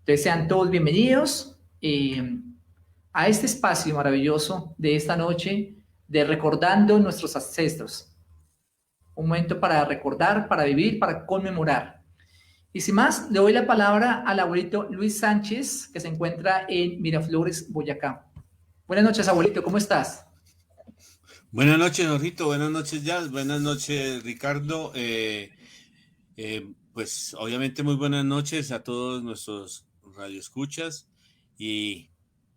Entonces sean todos bienvenidos a este espacio maravilloso de esta noche de recordando nuestros ancestros. Un momento para recordar, para vivir, para conmemorar. Y sin más, le doy la palabra al abuelito Luis Sánchez, que se encuentra en Miraflores, Boyacá. Buenas noches, abuelito, ¿cómo estás? Buenas noches, Jorgito. Buenas noches, Jazz. Buenas noches, Ricardo. Pues obviamente muy buenas noches a todos nuestros radioescuchas y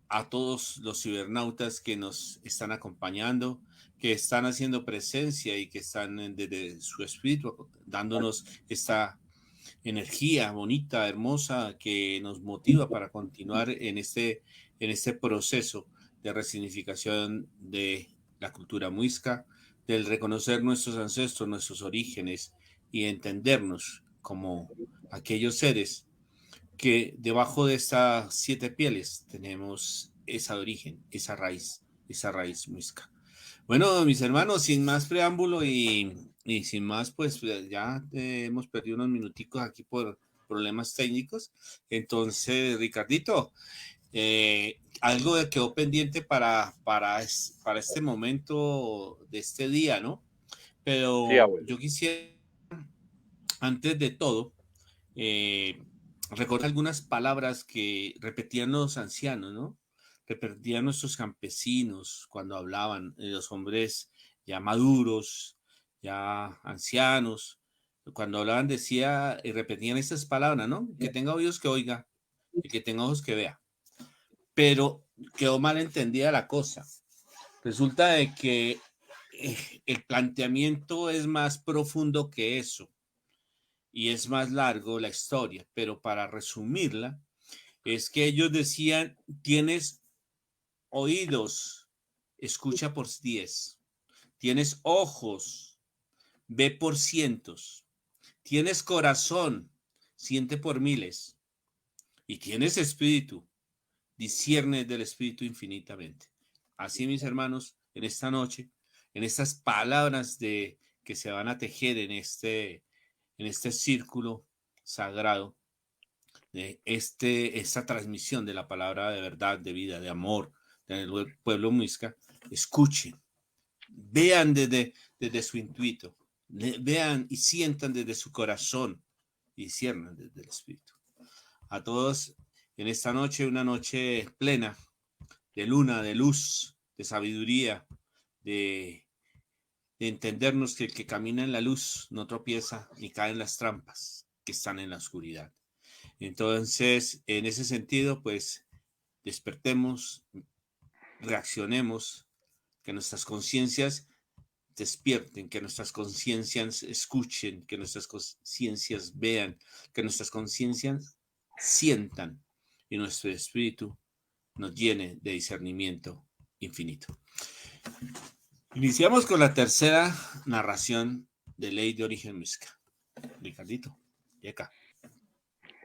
a todos los cibernautas que nos están acompañando, que están haciendo presencia y que están desde su espíritu dándonos esta energía bonita, hermosa, que nos motiva para continuar en este proceso de resignificación de la cultura muisca, del reconocer nuestros ancestros, nuestros orígenes y entendernos como aquellos seres que debajo de estas 7 pieles tenemos esa origen, esa raíz muisca. Bueno, mis hermanos, sin más preámbulo y sin más, pues ya hemos perdido unos minuticos aquí por problemas técnicos. Entonces, Ricardito, algo que quedó pendiente para este momento de este día, ¿no? Sí, Pero abuelo. yo quisiera, antes de todo, recordar algunas palabras que repetían los ancianos, ¿no? Repetían nuestros campesinos cuando hablaban, los hombres ya maduros, ya ancianos, cuando hablaban decía y repetían estas palabras, ¿no? Que tenga oídos que oiga y que tenga ojos que vea. Pero quedó mal entendida la cosa. Resulta de que el planteamiento es más profundo que eso y es más largo la historia, pero para resumirla, es que ellos decían, tienes oídos, escucha por 10, tienes ojos, ve por cientos, tienes corazón, siente por miles, y tienes espíritu, discierne del espíritu infinitamente. Así, mis hermanos, en esta noche, en estas palabras que se van a tejer en este círculo sagrado, de esta transmisión de la palabra de verdad, de vida, de amor del pueblo muisca, escuchen, vean desde su intuito, vean y sientan desde su corazón y disciernan desde el espíritu. A todos en esta noche, una noche plena de luna, de luz, de sabiduría, de, de entendernos que el que camina en la luz no tropieza ni cae en las trampas que están en la oscuridad. Entonces, en ese sentido, pues despertemos, reaccionemos, que nuestras conciencias despierten, que nuestras conciencias escuchen, que nuestras conciencias vean, que nuestras conciencias sientan y nuestro espíritu nos llene de discernimiento infinito. Iniciamos con la tercera narración de Ley de Origen Muisca. Ricardito, y acá.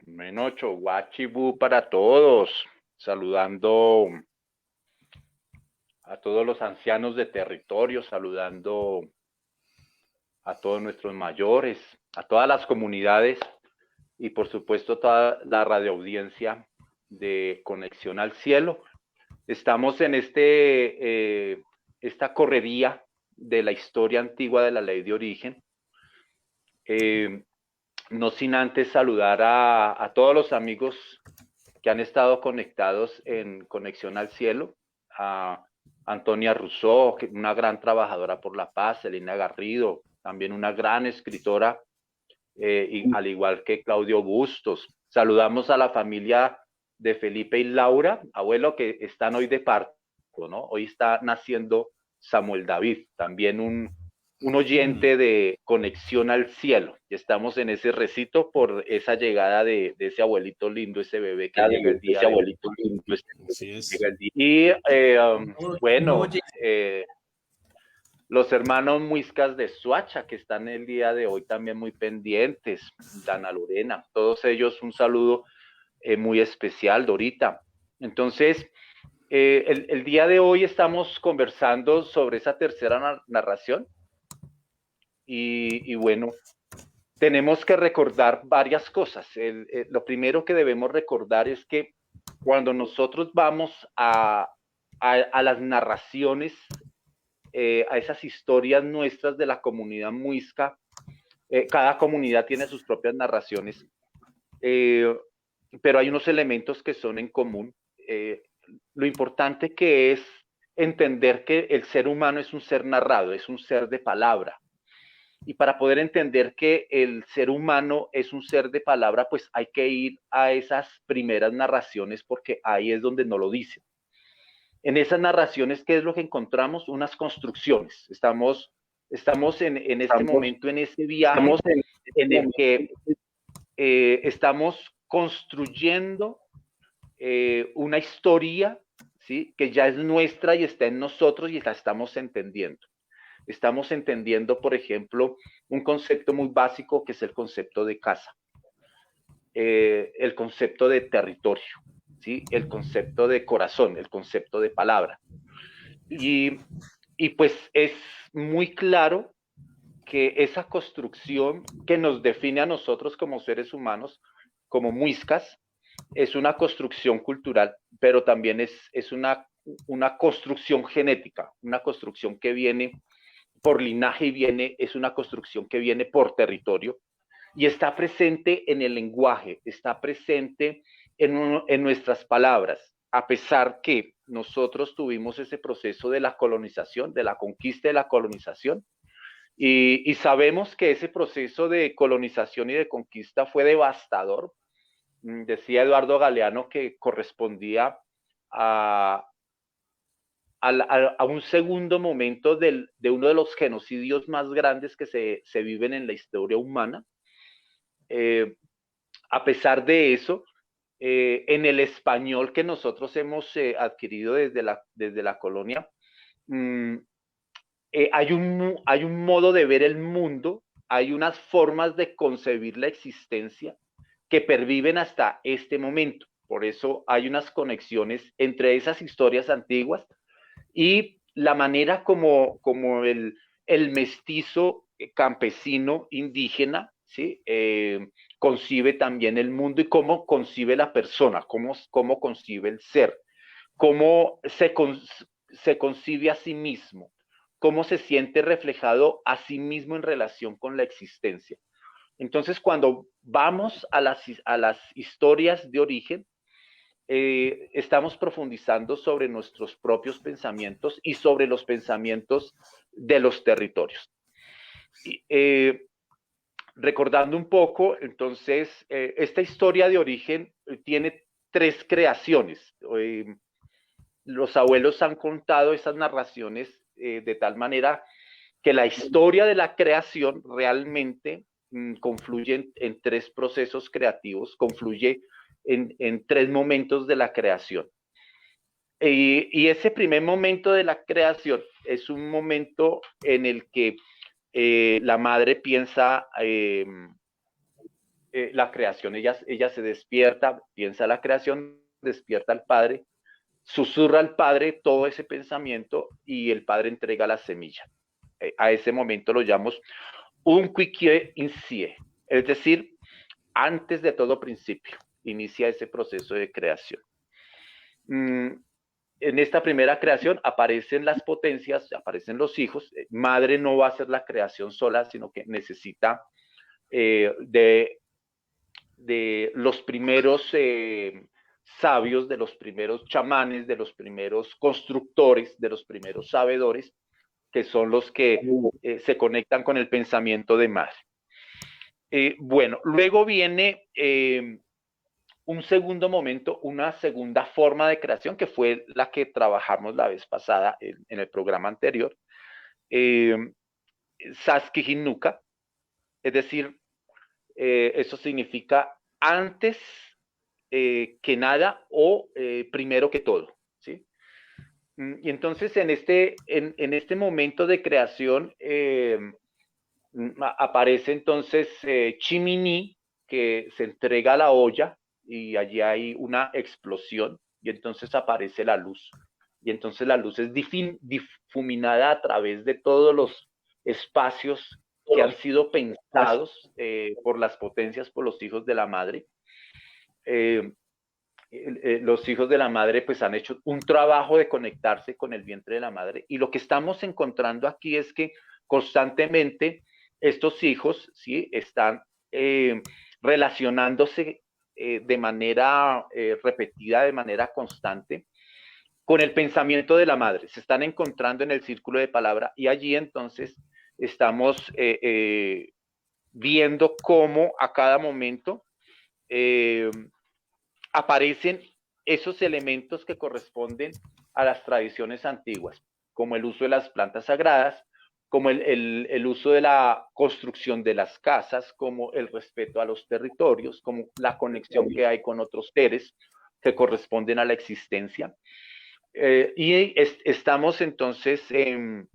Menocho, guachibú para todos. Saludando a todos los ancianos de territorio, saludando a todos nuestros mayores, a todas las comunidades y por supuesto a toda la radioaudiencia de Conexión al Cielo. Estamos en esta correría de la historia antigua de la Ley de Origen. No sin antes saludar a todos los amigos que han estado conectados en Conexión al Cielo, a Antonia Rousseau, una gran trabajadora por la paz, Elena Garrido, también una gran escritora, y al igual que Claudio Bustos. Saludamos a la familia de Felipe y Laura, abuelo, que están hoy de parto, ¿no? Hoy está naciendo Samuel David, también un oyente de Conexión al Cielo. Y estamos en ese recito por esa llegada de ese abuelito lindo, ese bebé que llega el día de hoy. Así es. Y bueno, Oye, los hermanos muiscas de Suacha, que están el día de hoy también muy pendientes, Dana Lorena, todos ellos un saludo muy especial, Dorita. Entonces, el día de hoy estamos conversando sobre esa tercera narración y bueno, tenemos que recordar varias cosas. Lo primero que debemos recordar es que cuando nosotros vamos a las narraciones, a esas historias nuestras de la comunidad muisca, cada comunidad tiene sus propias narraciones, pero hay unos elementos que son en común. Lo importante que es entender que el ser humano es un ser narrado, es un ser de palabra. Y para poder entender que el ser humano es un ser de palabra, pues hay que ir a esas primeras narraciones, porque ahí es donde no lo dicen. En esas narraciones, ¿qué es lo que encontramos? Unas construcciones. Estamos en este momento en ese viaje en el que estamos construyendo una historia, ¿sí?, que ya es nuestra y está en nosotros y la estamos entendiendo. Estamos entendiendo, por ejemplo, un concepto muy básico que es el concepto de casa, el concepto de territorio, ¿sí?, el concepto de corazón, el concepto de palabra. Y pues es muy claro que esa construcción que nos define a nosotros como seres humanos, como muiscas, es una construcción cultural, pero también es una construcción genética, una construcción que viene por linaje y es una construcción que viene por territorio y está presente en el lenguaje, está presente en nuestras palabras, a pesar que nosotros tuvimos ese proceso de la colonización, de la conquista de la colonización, y sabemos que ese proceso de colonización y de conquista fue devastador. Decía Eduardo Galeano que correspondía a un segundo momento de uno de los genocidios más grandes que se viven en la historia humana. A pesar de eso, en el español que nosotros hemos adquirido desde la colonia, hay un modo de ver el mundo, hay unas formas de concebir la existencia que perviven hasta este momento. Por eso hay unas conexiones entre esas historias antiguas y la manera como el mestizo campesino indígena, ¿sí?, concibe también el mundo y cómo concibe la persona, cómo concibe el ser, cómo se concibe a sí mismo, cómo se siente reflejado a sí mismo en relación con la existencia. Entonces, cuando vamos a las historias de origen, estamos profundizando sobre nuestros propios pensamientos y sobre los pensamientos de los territorios. Recordando un poco, entonces, esta historia de origen tiene 3 creaciones. Los abuelos han contado esas narraciones de tal manera que la historia de la creación realmente confluye en 3 procesos creativos, confluye en 3 momentos de la creación. Y ese primer momento de la creación es un momento en el que la madre piensa la creación, ella se despierta, piensa la creación, despierta al padre, susurra al padre todo ese pensamiento y el padre entrega la semilla. A ese momento lo llamamos un quique incie, es decir, antes de todo principio, inicia ese proceso de creación. En esta primera creación aparecen las potencias, aparecen los hijos. Madre no va a hacer la creación sola, sino que necesita de los primeros sabios, de los primeros chamanes, de los primeros constructores, de los primeros sabedores, que son los que se conectan con el pensamiento de madre. Bueno, luego viene un segundo momento, una segunda forma de creación, que fue la que trabajamos la vez pasada en el programa anterior, Saskihinuka, es decir, eso significa antes que nada o primero que todo, ¿sí? Y entonces en este momento de creación aparece entonces Chimini, que se entrega a la olla y allí hay una explosión y entonces aparece la luz. Y entonces la luz es difuminada a través de todos los espacios que han sido pensados conquistados por las potencias, por los hijos de la madre. Los hijos de la madre pues han hecho un trabajo de conectarse con el vientre de la madre, y lo que estamos encontrando aquí es que constantemente estos hijos, ¿sí?, están relacionándose de manera repetida, de manera constante, con el pensamiento de la madre. Se están encontrando en el círculo de palabra, y allí entonces estamos viendo cómo a cada momento aparecen esos elementos que corresponden a las tradiciones antiguas, como el uso de las plantas sagradas, como el uso de la construcción de las casas, como el respeto a los territorios, como la conexión que hay con otros seres que corresponden a la existencia. Estamos entonces en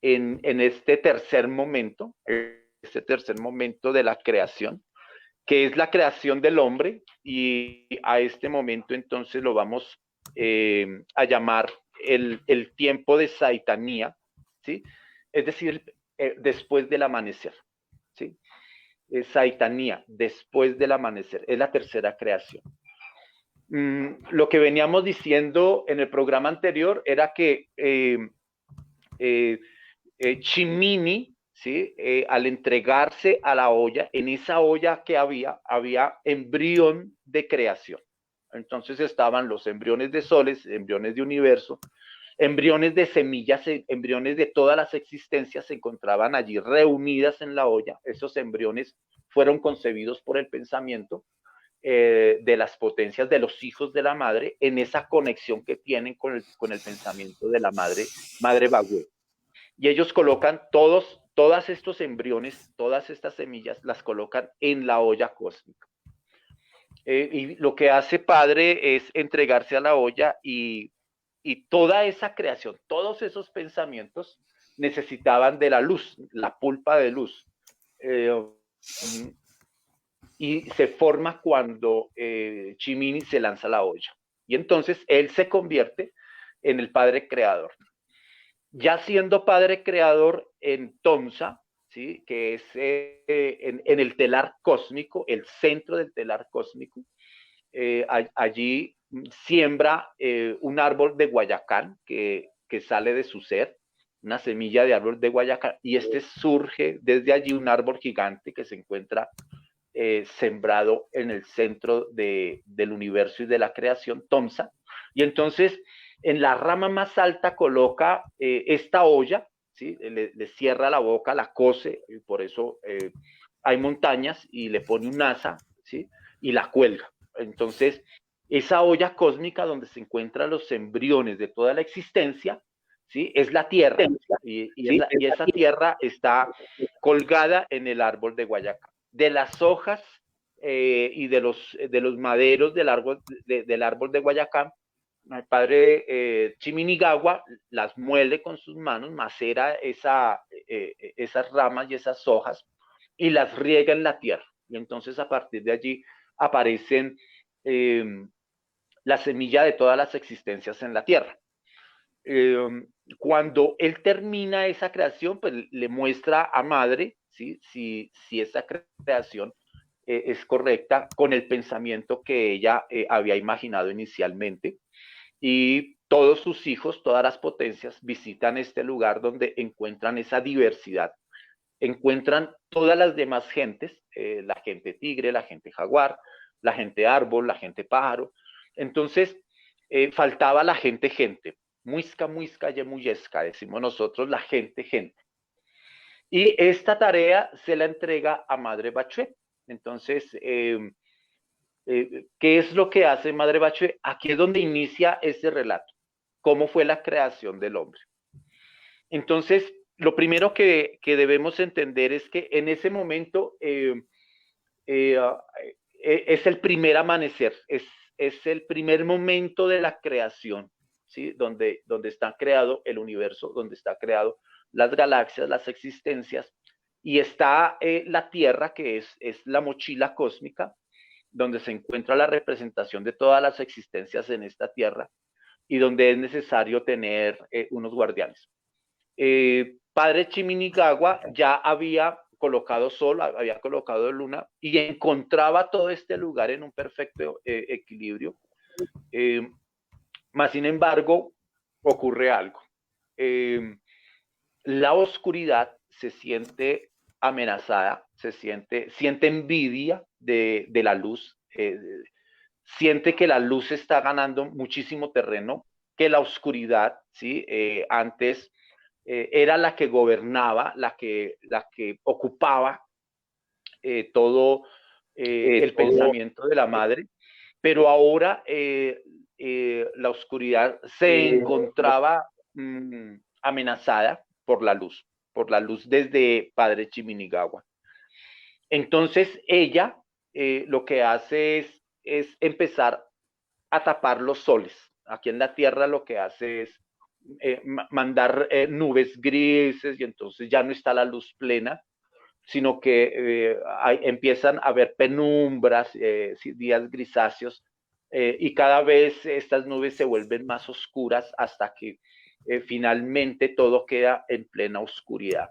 este tercer momento de la creación, que es la creación del hombre, y a este momento entonces lo vamos a llamar el tiempo de Saitanía, ¿sí? Es decir, después del amanecer, ¿sí? Saitanía, después del amanecer, es la tercera creación. Lo que veníamos diciendo en el programa anterior era que Chimini, ¿sí?, al entregarse a la olla, en esa olla que había embrión de creación. Entonces estaban los embriones de soles, embriones de universo, embriones de semillas, embriones de todas las existencias se encontraban allí reunidas en la olla. Esos embriones fueron concebidos por el pensamiento de las potencias de los hijos de la madre, en esa conexión que tienen con el pensamiento de la madre Bagüe. Y ellos colocan todos estos embriones, todas estas semillas, las colocan en la olla cósmica. Y lo que hace Padre es entregarse a la olla, y toda esa creación, todos esos pensamientos necesitaban de la luz, la pulpa de luz. Y se forma cuando Chimini se lanza a la olla. Y entonces él se convierte en el Padre Creador. Ya siendo Padre Creador en Tomsa, ¿sí?, que es en el telar cósmico, el centro del telar cósmico, allí siembra un árbol de Guayacán que sale de su ser, una semilla de árbol de Guayacán, y surge desde allí un árbol gigante que se encuentra sembrado en el centro del universo y de la creación, Tomsa. Y entonces en la rama más alta coloca esta olla, ¿sí?, le cierra la boca, la cose, y por eso hay montañas, y le pone un asa, ¿sí?, y la cuelga. Entonces esa olla cósmica donde se encuentran los embriones de toda la existencia, ¿sí?, es la tierra, y esa tierra está colgada en el árbol de Guayacán. De las hojas y de los maderos del árbol de Guayacán, el padre Chiminigawa las muele con sus manos, macera esas ramas y esas hojas, y las riega en la tierra. Y entonces a partir de allí aparecen la semilla de todas las existencias en la tierra. Cuando él termina esa creación, pues le muestra a Madre, ¿sí?, si esa creación es correcta con el pensamiento que ella había imaginado inicialmente. Y todos sus hijos, todas las potencias, visitan este lugar donde encuentran esa diversidad, encuentran todas las demás gentes, la gente tigre, la gente jaguar, la gente árbol, la gente pájaro. Entonces faltaba la gente. Muisca, muisca, yemuyesca, decimos nosotros, la gente. Y esta tarea se la entrega a Madre Bachué. Entonces, ¿qué es lo que hace Madre Bachué? Aquí es donde inicia ese relato. ¿Cómo fue la creación del hombre? Entonces, lo primero que debemos entender es que en ese momento es el primer amanecer, es el primer momento de la creación, ¿sí?, donde está creado el universo, donde está creado las galaxias, las existencias, y está la Tierra, que es la mochila cósmica, donde se encuentra la representación de todas las existencias en esta Tierra, y donde es necesario tener unos guardianes. Padre Chiminigawa ya había colocado sol, había colocado luna, y encontraba todo este lugar en un perfecto equilibrio. Mas, sin embargo, ocurre algo. La oscuridad se siente amenazada, siente envidia de la luz, siente que la luz está ganando muchísimo terreno, que la oscuridad, ¿sí? Antes era la que gobernaba, la que ocupaba todo el pensamiento de la madre, pero ahora la oscuridad se encontraba amenazada por la luz desde Padre Chiminigawa. Entonces ella lo que hace es empezar a tapar los soles. Aquí en la Tierra lo que hace es mandar nubes grises, y entonces ya no está la luz plena, sino que empiezan a haber penumbras, días grisáceos, y cada vez estas nubes se vuelven más oscuras hasta que finalmente todo queda en plena oscuridad.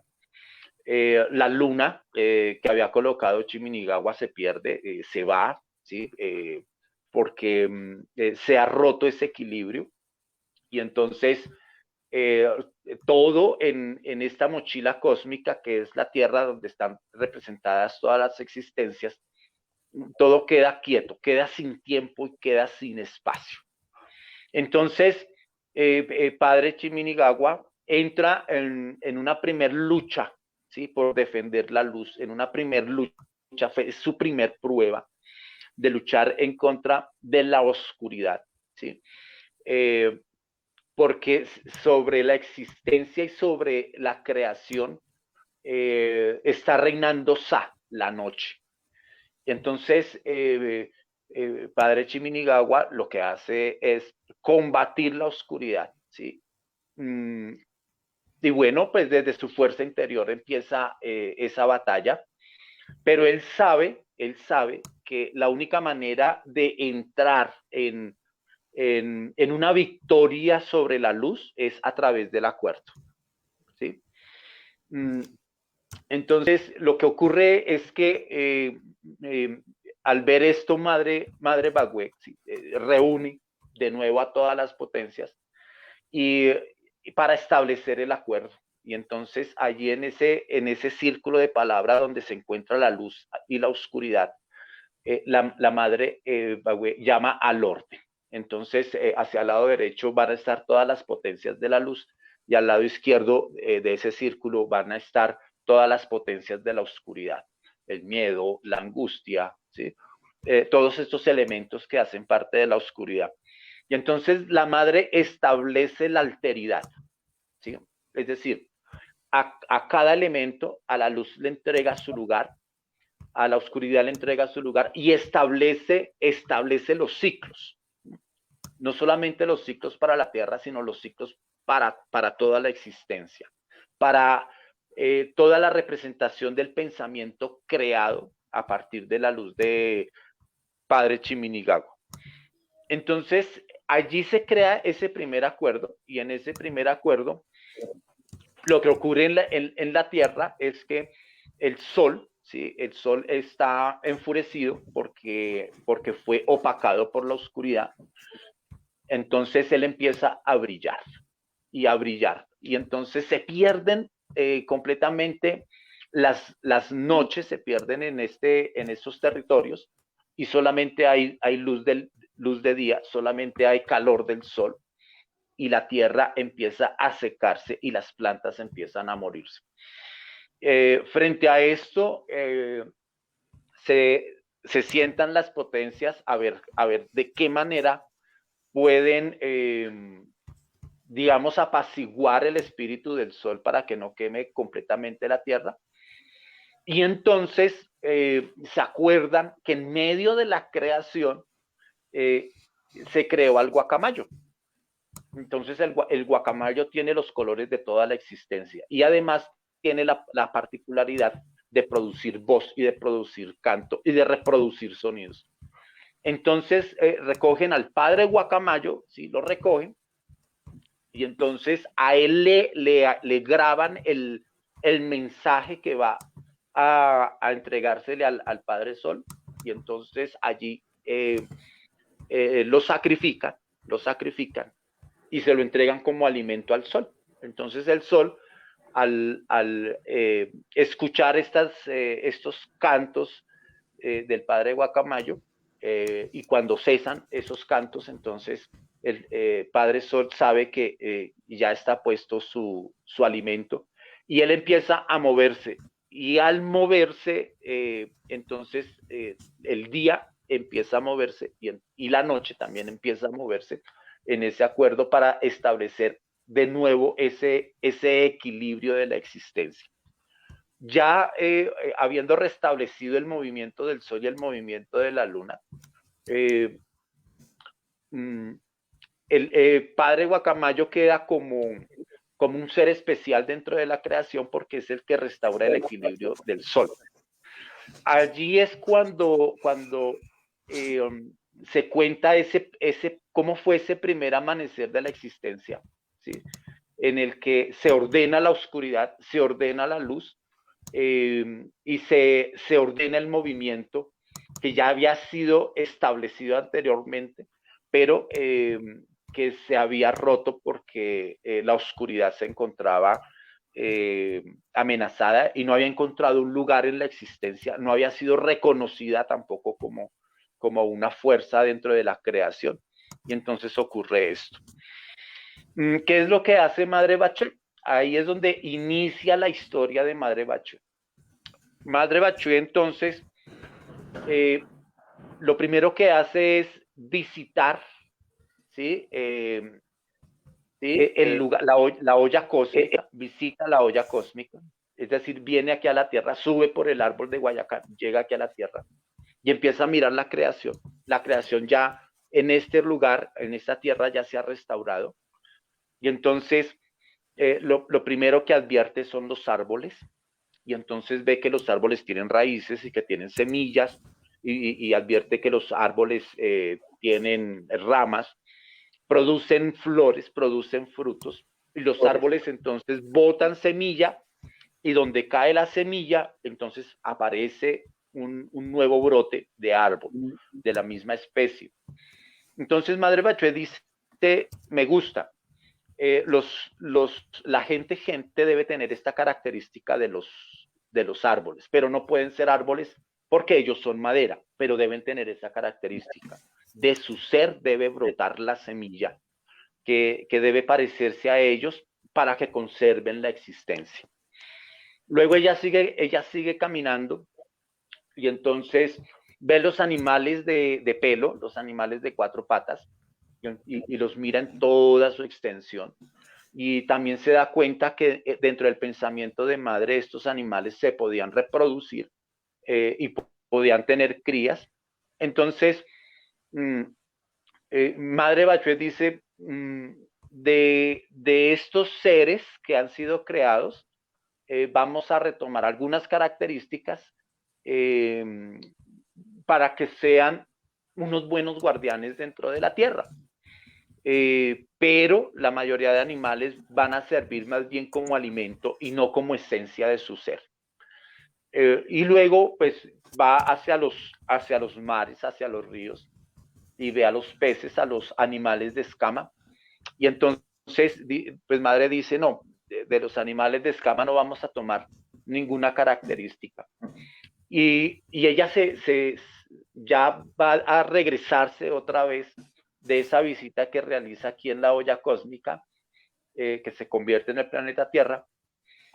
La luna que había colocado Chiminigawa se pierde, se va, ¿sí? Porque se ha roto ese equilibrio, y entonces todo en esta mochila cósmica que es la Tierra, donde están representadas todas las existencias, todo queda quieto, queda sin tiempo y queda sin espacio. Entonces, Padre Chiminigawa entra en una primer lucha, ¿sí? Por defender la luz, en una primer lucha, es su primer prueba de luchar en contra de la oscuridad, ¿sí? Porque sobre la existencia y sobre la creación está reinando Sa, la noche. Entonces, Padre Chiminigawa lo que hace es combatir la oscuridad, ¿sí? Y bueno, pues desde su fuerza interior empieza esa batalla, pero él sabe que la única manera de entrar en una victoria sobre la luz es a través del acuerdo, ¿sí? Entonces, lo que ocurre es que al ver esto, Madre Bagüe, ¿sí? Reúne de nuevo a todas las potencias y para establecer el acuerdo. Y entonces allí en ese círculo de palabra donde se encuentra la luz y la oscuridad, la Madre Bagüe llama al orden. Entonces, hacia el lado derecho van a estar todas las potencias de la luz, y al lado izquierdo de ese círculo van a estar todas las potencias de la oscuridad, el miedo, la angustia, ¿sí? Todos estos elementos que hacen parte de la oscuridad. Y entonces la madre establece la alteridad, ¿sí? Es decir, a cada elemento, a la luz le entrega su lugar, a la oscuridad le entrega su lugar, y establece los ciclos. No solamente los ciclos para la Tierra, sino los ciclos para toda la existencia, para toda la representación del pensamiento creado a partir de la luz de Padre Chiminigawa. Entonces, allí se crea ese primer acuerdo, y en ese primer acuerdo, lo que ocurre en la Tierra es que el Sol, ¿sí? El Sol está enfurecido porque fue opacado por la oscuridad. Entonces él empieza a brillar y a brillar, y entonces se pierden completamente las noches, se pierden en estos territorios, y solamente hay luz de día, solamente hay calor del sol, y la tierra empieza a secarse y las plantas empiezan a morirse. Frente a esto, se sientan las potencias a ver de qué manera pueden, digamos, apaciguar el espíritu del sol para que no queme completamente la tierra. Y entonces se acuerdan que en medio de la creación se creó al guacamayo. Entonces el guacamayo tiene los colores de toda la existencia, y además tiene la particularidad de producir voz y de producir canto y de reproducir sonidos. Entonces recogen al padre guacamayo, ¿sí? Lo recogen, y entonces a él le graban el mensaje que va a entregársele al Padre Sol, y entonces allí lo sacrifican y se lo entregan como alimento al sol. Entonces el sol, al escuchar estos cantos del padre Guacamayo, y cuando cesan esos cantos, entonces el Padre Sol sabe que ya está puesto su alimento, y él empieza a moverse, y al moverse, entonces el día empieza a moverse, y la noche también empieza a moverse en ese acuerdo para establecer de nuevo ese equilibrio de la existencia. Ya habiendo restablecido el movimiento del Sol y el movimiento de la Luna, el Padre Guacamayo queda como un ser especial dentro de la creación, porque es el que restaura el equilibrio del Sol. Allí es cuando se cuenta cómo fue ese primer amanecer de la existencia, ¿sí? En el que se ordena la oscuridad, se ordena la luz, y se ordena el movimiento que ya había sido establecido anteriormente, pero que se había roto porque la oscuridad se encontraba amenazada y no había encontrado un lugar en la existencia, no había sido reconocida tampoco como una fuerza dentro de la creación. Y entonces ocurre esto. ¿Qué es lo que hace Madre Bachelet? Ahí es donde inicia la historia de Madre Bachelet. Madre Bachelet, entonces, lo primero que hace es visitar, ¿sí? El lugar, la olla cósmica, visita la olla cósmica, es decir, viene aquí a la Tierra, sube por el árbol de Guayacán, llega aquí a la Tierra y empieza a mirar la creación. La creación ya en este lugar, en esta Tierra, ya se ha restaurado. Y entonces lo primero que advierte son los árboles, y entonces ve que los árboles tienen raíces y que tienen semillas, y advierte que los árboles tienen ramas, producen flores, producen frutos, y los árboles entonces botan semilla, y donde cae la semilla, entonces aparece un nuevo brote de árbol, de la misma especie. Entonces Madre Bachelet dice, me gusta, la gente debe tener esta característica de los árboles, pero no pueden ser árboles porque ellos son madera, pero deben tener esa característica. De su ser debe brotar la semilla que debe parecerse a ellos para que conserven la existencia. Luego ella sigue caminando, y entonces ve los animales de pelo, los animales de 4 patas, y los mira en toda su extensión. Y también se da cuenta que dentro del pensamiento de Madre estos animales se podían reproducir y podían tener crías. Entonces, Madre Bachelet dice, de estos seres que han sido creados, vamos a retomar algunas características para que sean unos buenos guardianes dentro de la Tierra. Pero la mayoría de animales van a servir más bien como alimento y no como esencia de su ser. Y luego pues va hacia los mares, hacia los ríos, y ve a los peces, a los animales de escama, y entonces pues Madre dice, no, de los animales de escama no vamos a tomar ninguna característica. Y ella ya va a regresarse otra vez de esa visita que realiza aquí en la olla cósmica, que se convierte en el planeta Tierra,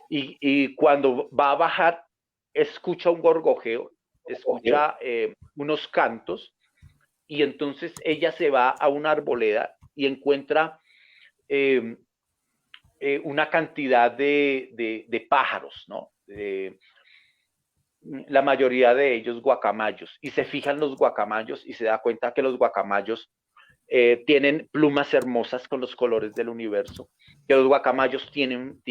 y cuando va a bajar, escucha un gorgojeo, escucha unos cantos, y entonces ella se va a una arboleda y encuentra una cantidad de pájaros, ¿no? La mayoría de ellos guacamayos, y se fijan los guacamayos y se da cuenta que los guacamayos tienen plumas hermosas con los colores del universo, que los guacamayos tienen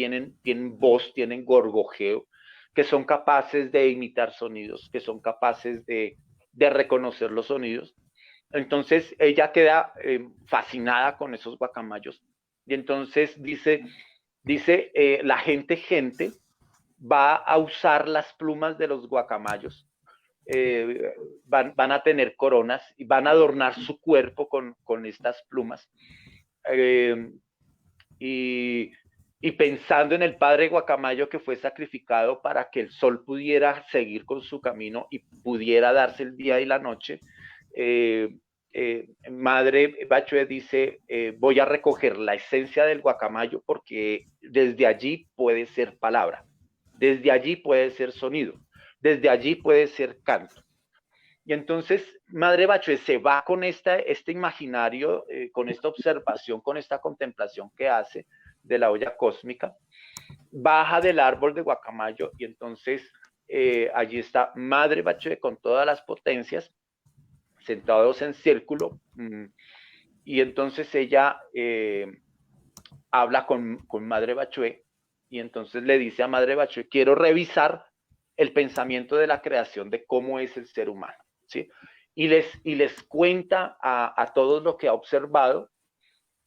voz, tienen gorgojeo, que son capaces de imitar sonidos, que son capaces de reconocer los sonidos. Entonces ella queda fascinada con esos guacamayos, y entonces dice la gente va a usar las plumas de los guacamayos, van a tener coronas y van a adornar su cuerpo con estas plumas. Y pensando en el padre guacamayo que fue sacrificado para que el sol pudiera seguir con su camino y pudiera darse el día y la noche, Madre Bachué dice, voy a recoger la esencia del guacamayo porque desde allí puede ser palabra, desde allí puede ser sonido, desde allí puede ser canto. Y entonces Madre Bachué se va con este imaginario, con esta observación, con esta contemplación que hace de la olla cósmica, baja del árbol de guacamayo y entonces allí está Madre Bachué con todas las potencias, sentados en círculo, y entonces ella habla con Madre Bachué y entonces le dice a Madre Bachué, quiero revisar el pensamiento de la creación de cómo es el ser humano, ¿sí? Y les cuenta a todos lo que ha observado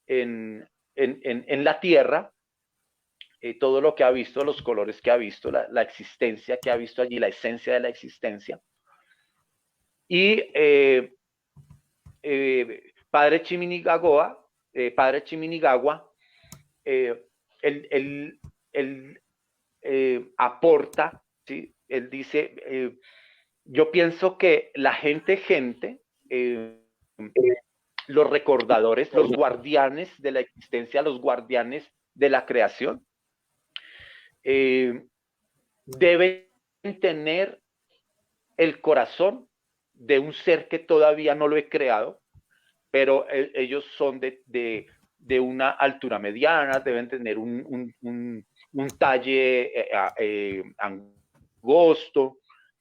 en la Tierra, todo lo que ha visto, los colores que ha visto, la existencia que ha visto allí, la esencia de la existencia. Y Padre Chiminigagua, él aporta, ¿sí? Él dice, yo pienso que la gente, los recordadores, los guardianes de la existencia, los guardianes de la creación, deben tener el corazón de un ser que todavía no lo he creado, pero ellos son de una altura mediana, deben tener un talle angosto,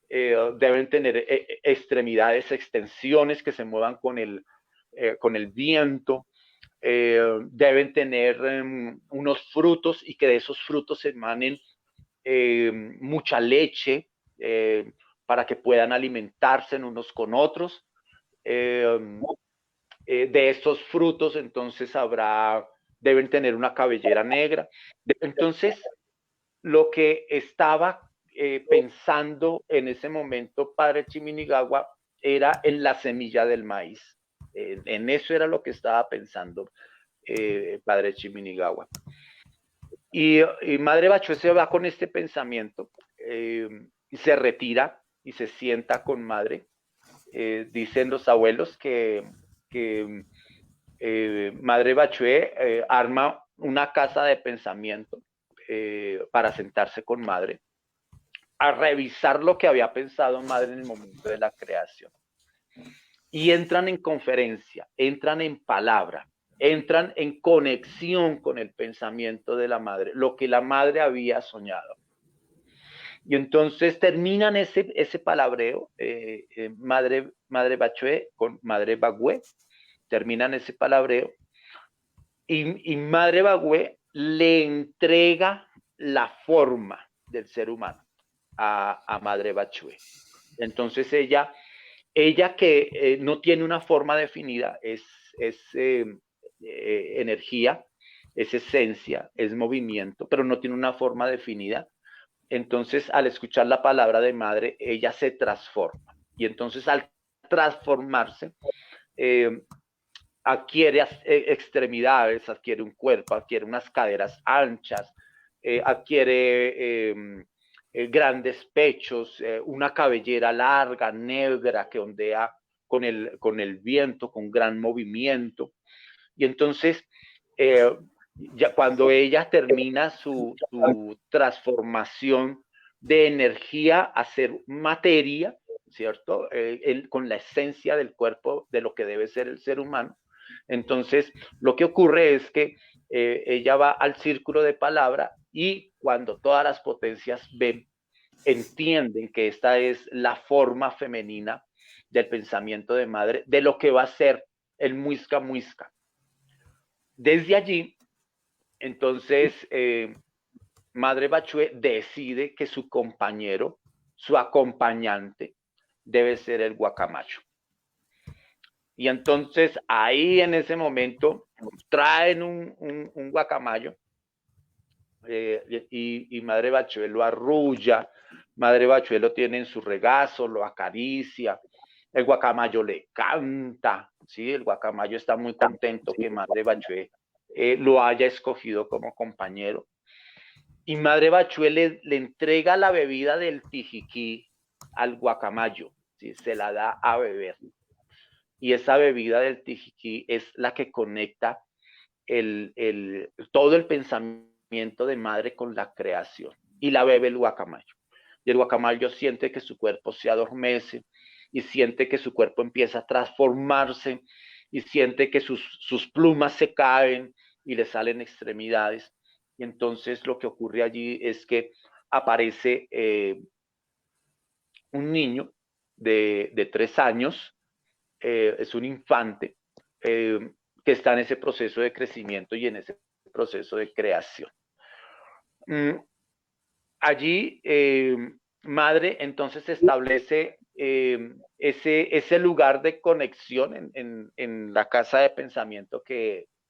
deben tener extremidades, extensiones que se muevan con el viento, deben tener unos frutos y que de esos frutos emanen mucha leche para que puedan alimentarse unos con otros. De estos frutos entonces deben tener una cabellera negra. Entonces, lo que estaba pensando en ese momento Padre Chiminigagua era en la semilla del maíz. En eso era lo que estaba pensando Padre Chiminigagua. Y Madre Bachué se va con este pensamiento y se retira y se sienta con Madre. Dicen los abuelos que Madre Bachué arma una casa de pensamiento para sentarse con Madre a revisar lo que había pensado Madre en el momento de la creación. Y entran en conferencia, entran en palabra, entran en conexión con el pensamiento de la Madre, lo que la Madre había soñado. Y entonces terminan ese palabreo, Madre Bachué con Madre Bagüé, terminan ese palabreo, y Madre Bagüé le entrega la forma del ser humano a Madre Bachué. Entonces ella que no tiene una forma definida, es energía, es esencia, es movimiento, pero no tiene una forma definida. Entonces, al escuchar la palabra de Madre, ella se transforma. Y entonces, al transformarse, adquiere extremidades, adquiere un cuerpo, adquiere unas caderas anchas, adquiere grandes pechos, una cabellera larga, negra, que ondea con el viento, con gran movimiento. Y entonces, ya cuando ella termina su transformación de energía a ser materia, ¿cierto? Con la esencia del cuerpo de lo que debe ser el ser humano. Entonces, lo que ocurre es que ella va al círculo de palabra y cuando todas las potencias entienden que esta es la forma femenina del pensamiento de Madre, de lo que va a ser el Muisca Muisca. Desde allí, entonces, Madre Bachué decide que su compañero, su acompañante, debe ser el guacamayo. Y entonces ahí en ese momento traen un guacamayo y Madre Bachué lo arrulla, Madre Bachué lo tiene en su regazo, lo acaricia, el guacamayo le canta, ¿sí? El guacamayo está muy contento que Madre Bachué lo haya escogido como compañero. Y Madre Bachué le entrega la bebida del tijiquí al guacamayo, ¿sí? Se la da a beber. Y esa bebida del tijiquí es la que conecta todo el pensamiento de madre con la creación. Y la bebe el guacamayo. Y el guacamayo siente que su cuerpo se adormece y siente que su cuerpo empieza a transformarse y siente que sus plumas se caen y le salen extremidades. Y entonces lo que ocurre allí es que aparece un niño de 3 años, es un infante, que está en ese proceso de crecimiento y en ese proceso de creación. Allí, madre entonces establece ese lugar de conexión en la casa de pensamiento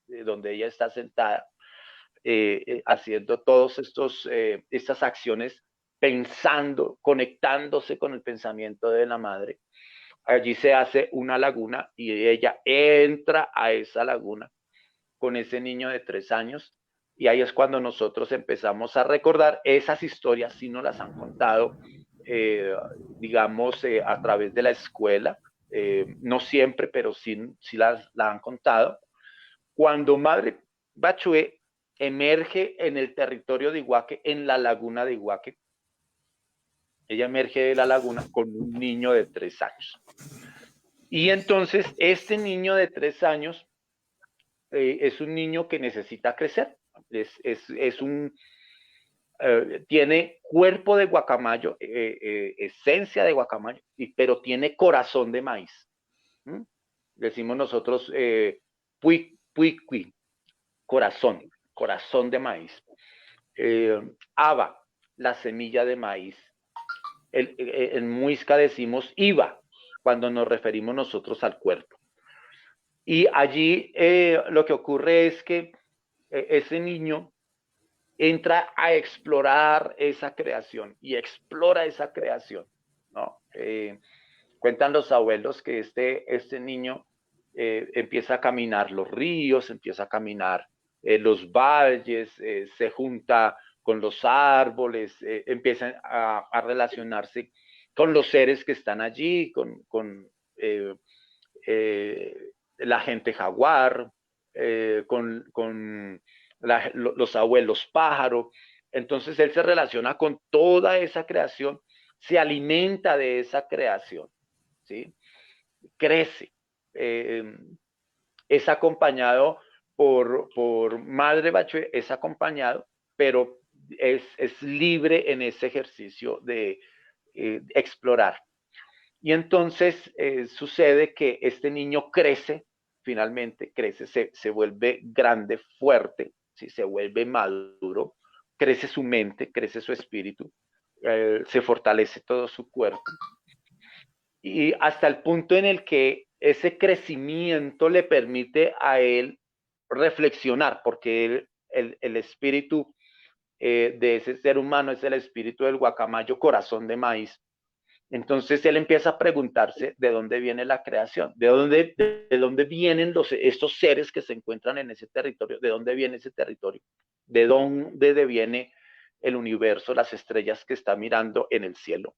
donde ella está sentada, haciendo todas estas acciones, pensando, conectándose con el pensamiento de la madre. Allí se hace una laguna y ella entra a esa laguna con ese niño de 3 años, y ahí es cuando nosotros empezamos a recordar esas historias, si nos las han contado, digamos, a través de la escuela, no siempre, pero sí la han contado. Cuando Madre Bachué emerge en el territorio de Iguaque, en la laguna de Iguaque, ella emerge de la laguna con un niño de 3 años. Y entonces este niño de 3 años es un niño que necesita crecer. Tiene cuerpo de guacamayo, esencia de guacamayo, pero tiene corazón de maíz. ¿Mm? Decimos nosotros puicui, corazón de maíz. Haba, la semilla de maíz. En muisca decimos iba, cuando nos referimos nosotros al cuerpo. Y allí lo que ocurre es que ese niño entra a explorar esa creación y explora esa creación, ¿no? Cuentan los abuelos que este niño empieza a caminar los ríos, empieza a caminar los valles, se junta con los árboles, empieza a relacionarse con los seres que están allí, con la gente jaguar, con los abuelos pájaro. Entonces él se relaciona con toda esa creación, se alimenta de esa creación, ¿sí? Crece, es acompañado por Madre Bachué, es acompañado, pero es libre en ese ejercicio de explorar. Y entonces sucede que este niño crece, finalmente crece, se vuelve grande, fuerte, ¿sí? Se vuelve maduro, crece su mente, crece su espíritu, se fortalece todo su cuerpo. Y hasta el punto en el que ese crecimiento le permite a él reflexionar, porque el espíritu de ese ser humano es el espíritu del guacamayo, corazón de maíz. Entonces él empieza a preguntarse de dónde viene la creación, de dónde vienen estos seres que se encuentran en ese territorio, de dónde viene ese territorio, de dónde viene el universo, las estrellas que está mirando en el cielo.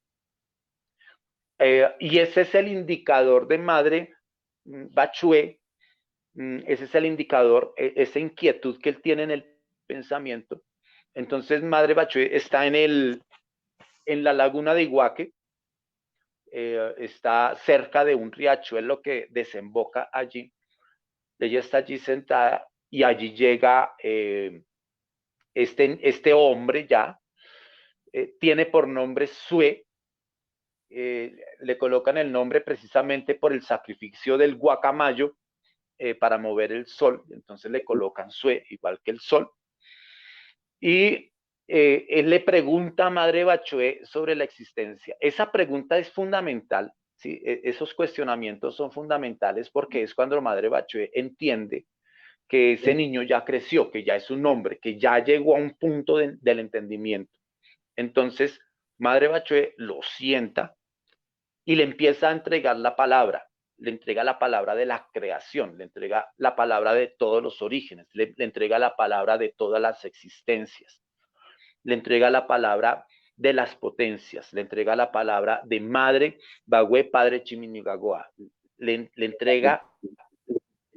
Y ese es el indicador de Madre Bachué, ese es el indicador, esa inquietud que él tiene en el pensamiento. Entonces Madre Bachué está en la laguna de Iguaque, está cerca de un riachuelo que desemboca allí. Ella está allí sentada y allí llega este hombre ya, tiene por nombre Sue, le colocan el nombre precisamente por el sacrificio del guacamayo para mover el sol, entonces le colocan Sue, igual que el sol. Y él le pregunta a Madre Bachué sobre la existencia. Esa pregunta es fundamental, ¿sí? Esos cuestionamientos son fundamentales porque es cuando Madre Bachué entiende que ese niño ya creció, que ya es un hombre, que ya llegó a un punto del entendimiento. Entonces, Madre Bachué lo sienta y le empieza a entregar la palabra. Le entrega la palabra de la creación, le entrega la palabra de todos los orígenes, le entrega la palabra de todas las existencias, le entrega la palabra de las potencias, le entrega la palabra de Madre Bagüe, Padre Chiminigagoa, le entrega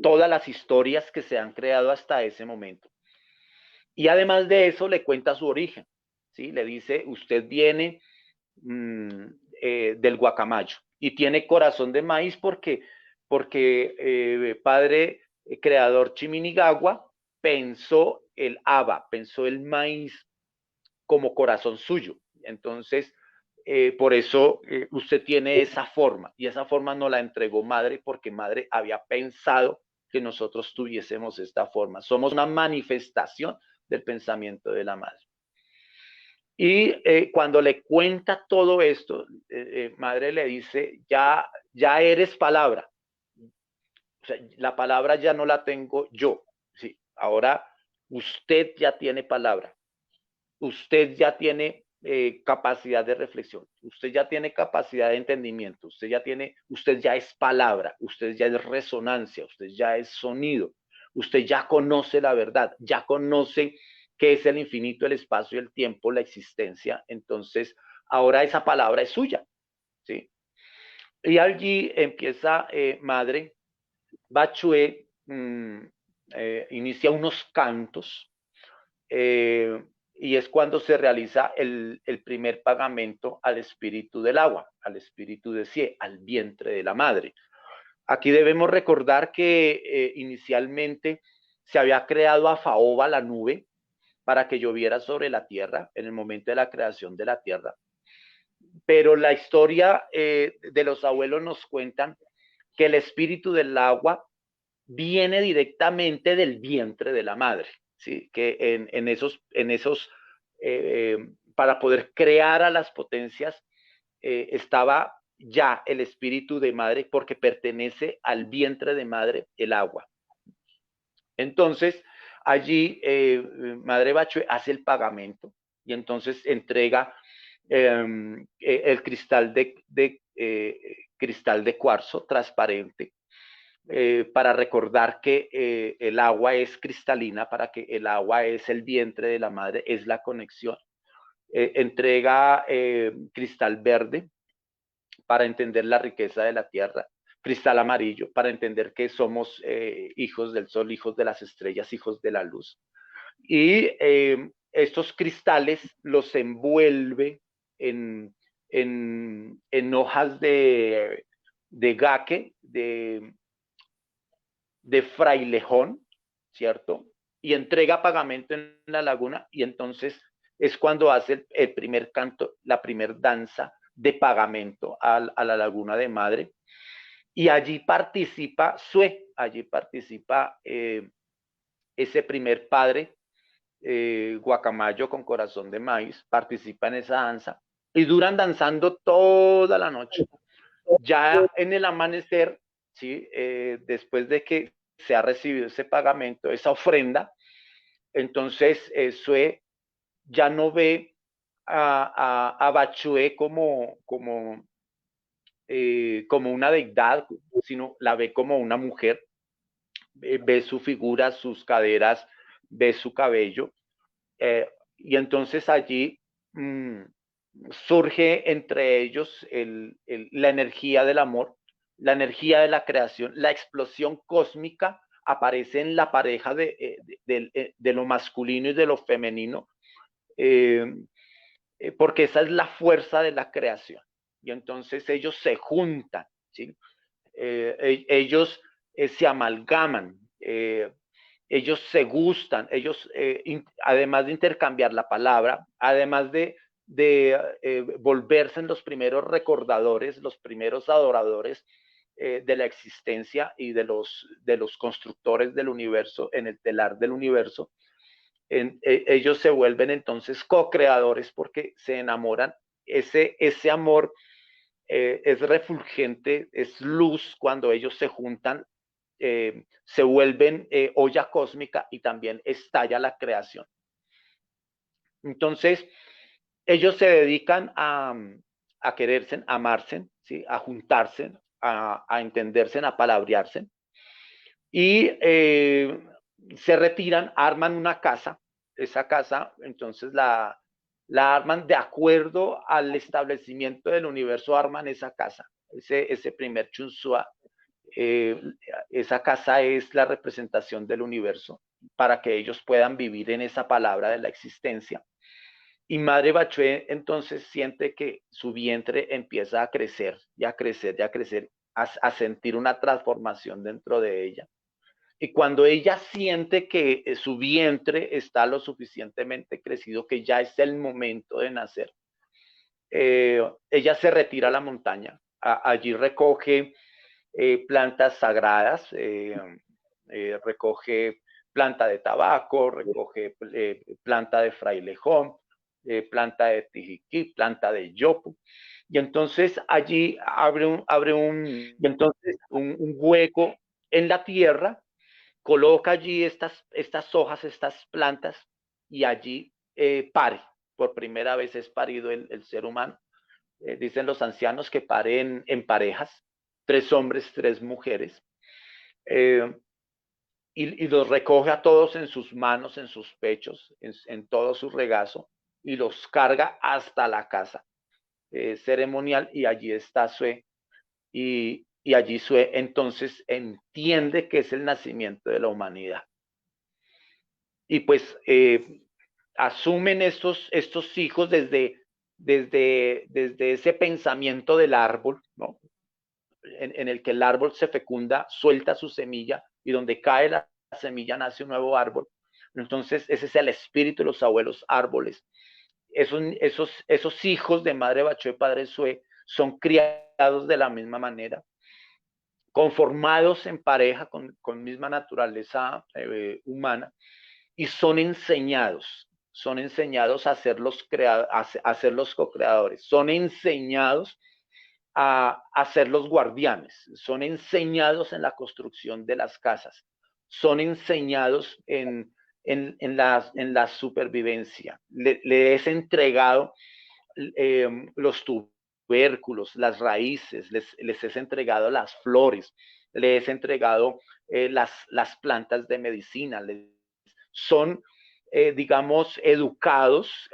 todas las historias que se han creado hasta ese momento. Y además de eso le cuenta su origen, ¿sí? Le dice, usted viene del Guacamayo y tiene corazón de maíz porque padre creador Chiminigagua pensó el haba, pensó el maíz como corazón suyo. Entonces, por eso usted tiene esa forma, y esa forma no la entregó Madre porque Madre había pensado que nosotros tuviésemos esta forma. Somos una manifestación del pensamiento de la Madre. Y cuando le cuenta todo esto, Madre le dice, ya eres palabra. O sea, la palabra ya no la tengo yo. ¿Sí? Ahora usted ya tiene palabra. Usted ya tiene capacidad de reflexión. Usted ya tiene capacidad de entendimiento. Usted ya es palabra. Usted ya es resonancia. Usted ya es sonido. Usted ya conoce la verdad. Ya conoce qué es el infinito, el espacio, el tiempo, la existencia. Entonces, ahora esa palabra es suya, ¿sí? Y allí empieza Madre Bachué, inicia unos cantos, y es cuando se realiza el primer pagamento al espíritu del agua, al espíritu de Sie, al vientre de la madre. Aquí debemos recordar que inicialmente se había creado a Faoba, la nube, para que lloviera sobre la tierra en el momento de la creación de la tierra. Pero la historia de los abuelos nos cuentan que el espíritu del agua viene directamente del vientre de la madre, ¿sí? Que en esos para poder crear a las potencias, estaba ya el espíritu de madre porque pertenece al vientre de madre el agua. Entonces, allí Madre Bachué hace el pagamento y entonces entrega el cristal cristal de cuarzo transparente, para recordar que el agua es cristalina, para que el agua es el vientre de la madre, es la conexión. Entrega cristal verde para entender la riqueza de la tierra, cristal amarillo para entender que somos hijos del sol, hijos de las estrellas, hijos de la luz. Y estos cristales los envuelve en hojas de gaque, de frailejón, ¿cierto? Y entrega pagamento en la laguna, y entonces es cuando hace el primer canto, la primer danza de pagamento a la laguna de Madre, y allí participa Sue, allí participa ese primer padre, Guacamayo con corazón de maíz, participa en esa danza, y duran danzando toda la noche. Ya en el amanecer, ¿sí? Después de que se ha recibido ese pagamento, esa ofrenda, entonces Sue ya no ve a Bachué como una deidad, sino la ve como una mujer, ve su figura, sus caderas, ve su cabello, y entonces allí surge entre ellos la energía del amor, la energía de la creación, la explosión cósmica aparece en la pareja de lo masculino y de lo femenino, porque esa es la fuerza de la creación. Y entonces ellos se juntan, ¿sí? Ellos se amalgaman, ellos se gustan, ellos, además de intercambiar la palabra, además de volverse en los primeros recordadores, los primeros adoradores de la existencia y de los constructores del universo, en el telar del universo, ellos se vuelven entonces co-creadores porque se enamoran. Ese amor es refulgente, es luz cuando ellos se juntan, se vuelven olla cósmica y también estalla la creación. Entonces, ellos se dedican a quererse, a amarse, ¿sí? A juntarse, a entenderse, a palabrearse. Y se retiran, arman una casa. Esa casa, entonces la arman de acuerdo al establecimiento del universo, arman esa casa. Ese primer Chunsua, esa casa es la representación del universo para que ellos puedan vivir en esa palabra de la existencia. Y Madre Bachué entonces siente que su vientre empieza a crecer, y a crecer, y a crecer, a sentir una transformación dentro de ella. Y cuando ella siente que su vientre está lo suficientemente crecido, que ya es el momento de nacer, ella se retira a la montaña. Allí recoge plantas sagradas, recoge planta de tabaco, recoge planta de frailejón, planta de tijiquí, planta de yopo. Y entonces allí abre un hueco en la tierra, coloca allí estas hojas, estas plantas, y allí pare. Por primera vez es parido el ser humano. Dicen los ancianos que pare en parejas, 3 hombres, 3 mujeres, y los recoge a todos en sus manos, en sus pechos, en todo su regazo, y los carga hasta la casa ceremonial, y allí está Sue, y allí Sue entonces entiende que es el nacimiento de la humanidad. Y pues asumen estos hijos desde ese pensamiento del árbol, ¿no? En el que el árbol se fecunda, suelta su semilla, y donde cae la semilla nace un nuevo árbol. Entonces ese es el espíritu de los abuelos árboles. Esos hijos de Madre Bachué, Padre Sue, son criados de la misma manera, conformados en pareja con misma naturaleza humana, y son enseñados a ser los co-creadores, son enseñados a ser los guardianes, son enseñados en la construcción de las casas, son enseñados en la supervivencia. Le es entregado los tubérculos, las raíces, les es entregado las flores, les es entregado las plantas de medicina, son, digamos, educados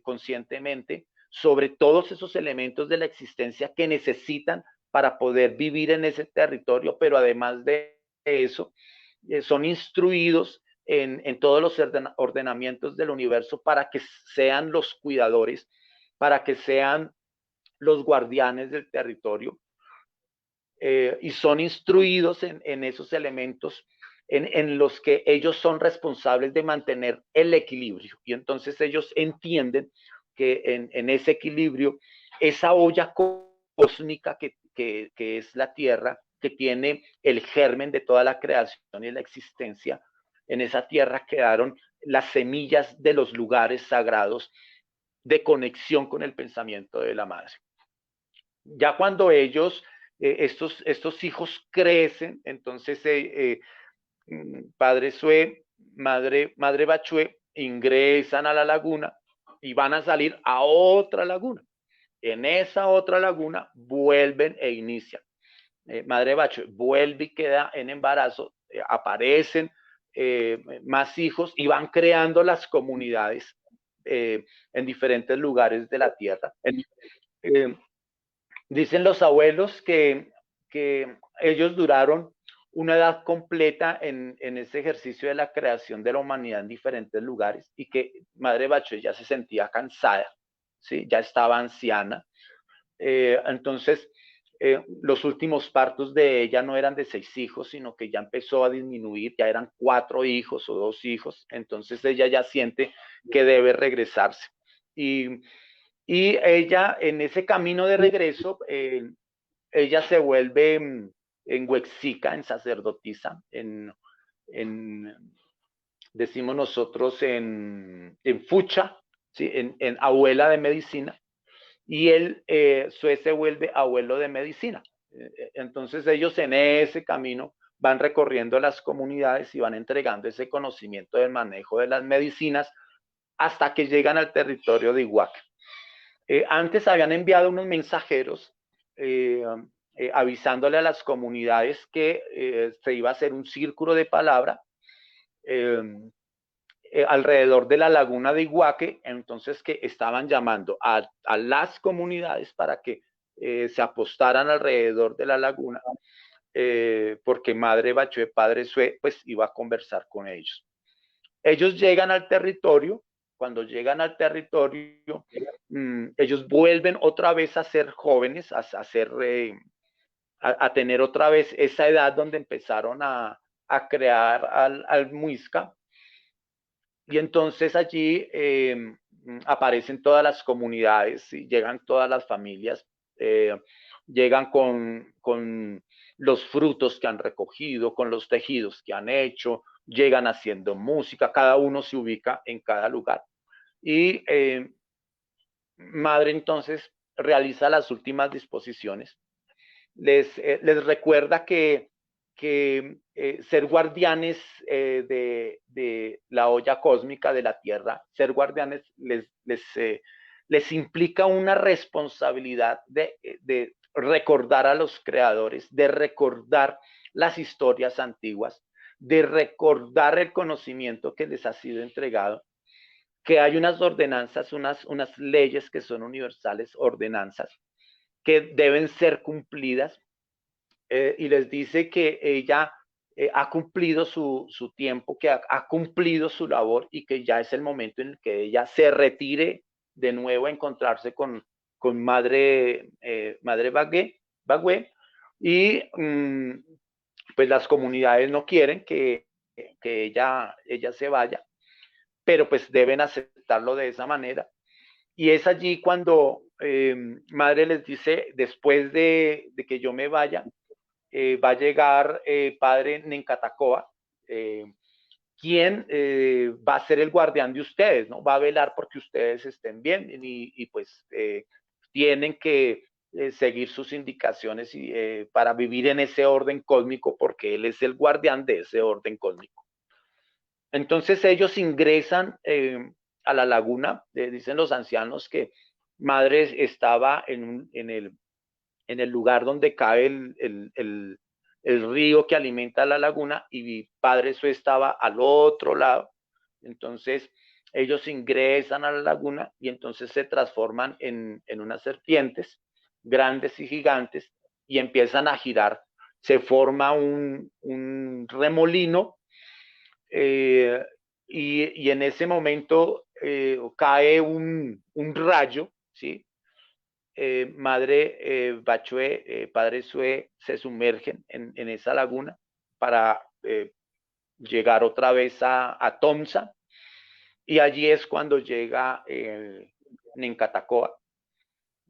conscientemente sobre todos esos elementos de la existencia que necesitan para poder vivir en ese territorio, pero además de eso, son instruidos en todos los ordenamientos del universo para que sean los cuidadores, para que sean los guardianes del territorio, y son instruidos en esos elementos en los que ellos son responsables de mantener el equilibrio. Y entonces ellos entienden que en ese equilibrio, esa olla cósmica que es la Tierra, que tiene el germen de toda la creación y la existencia, en esa Tierra quedaron las semillas de los lugares sagrados de conexión con el pensamiento de la madre. Ya cuando ellos, estos hijos crecen, entonces Padre Sue, Madre Bachué, ingresan a la laguna y van a salir a otra laguna. En esa otra laguna vuelven e inician. Madre Bachué vuelve y queda en embarazo, aparecen más hijos y van creando las comunidades en diferentes lugares de la tierra. Dicen los abuelos que ellos duraron una edad completa en ese ejercicio de la creación de la humanidad en diferentes lugares, y que Madre Bachué ya se sentía cansada, ¿sí? Ya estaba anciana. Entonces, los últimos partos de ella no eran de 6 hijos, sino que ya empezó a disminuir, ya eran 4 hijos o 2 hijos. Entonces ella ya siente que debe regresarse. Y ella, en ese camino de regreso, ella se vuelve en huexica, en sacerdotisa, decimos nosotros en fucha, ¿sí? en abuela de medicina, y Sue se vuelve abuelo de medicina. Entonces ellos en ese camino van recorriendo las comunidades y van entregando ese conocimiento del manejo de las medicinas hasta que llegan al territorio de Iguaque. Antes habían enviado unos mensajeros avisándole a las comunidades que se iba a hacer un círculo de palabra alrededor de la laguna de Iguaque, entonces que estaban llamando a las comunidades para que se apostaran alrededor de la laguna, porque Madre Bachué, Padre Sué, pues iba a conversar con ellos. Ellos llegan al territorio. Cuando llegan al territorio, ellos vuelven otra vez a ser jóvenes, a tener otra vez esa edad donde empezaron a crear al Muisca. Y entonces allí aparecen todas las comunidades, y llegan todas las familias, llegan con los frutos que han recogido, con los tejidos que han hecho, llegan haciendo música, cada uno se ubica en cada lugar. Y Madre entonces realiza las últimas disposiciones, les recuerda que ser guardianes de la olla cósmica de la Tierra, ser guardianes les implica una responsabilidad de recordar a los creadores, de recordar las historias antiguas, de recordar el conocimiento que les ha sido entregado, que hay unas ordenanzas, unas leyes que son universales, ordenanzas, que deben ser cumplidas, y les dice que ella ha cumplido su tiempo, que ha cumplido su labor y que ya es el momento en el que ella se retire de nuevo a encontrarse con Madre Bagüé, y pues las comunidades no quieren que ella se vaya, pero pues deben aceptarlo de esa manera. Y es allí cuando Madre les dice, después de que yo me vaya, va a llegar Padre Nencatacoa, quien va a ser el guardián de ustedes, ¿no? Va a velar porque ustedes estén bien, y pues tienen que seguir sus indicaciones para vivir en ese orden cósmico, porque él es el guardián de ese orden cósmico. Entonces ellos ingresan a la laguna. Dicen los ancianos que Madre estaba en el lugar donde cae el río que alimenta la laguna, y Padre Sué estaba al otro lado. Entonces ellos ingresan a la laguna y entonces se transforman en unas serpientes grandes y gigantes y empiezan a girar. Se forma un remolino, y en ese momento cae un rayo, ¿sí? Madre Bachué, Padre Sué se sumergen en esa laguna para llegar otra vez a Tomsa, y allí es cuando llega Nencatacoa,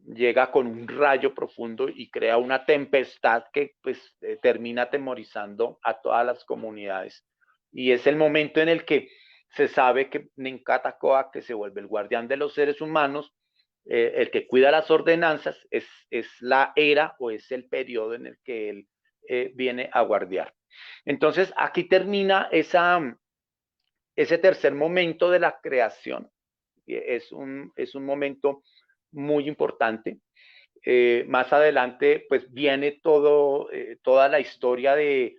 llega con un rayo profundo y crea una tempestad que pues termina atemorizando a todas las comunidades. Y es el momento en el que se sabe que Nencatacoa, que se vuelve el guardián de los seres humanos, el que cuida las ordenanzas, es la era o es el periodo en el que él viene a guardiar. Entonces aquí termina ese tercer momento de la creación. Es un momento muy importante. Más adelante pues viene toda la historia de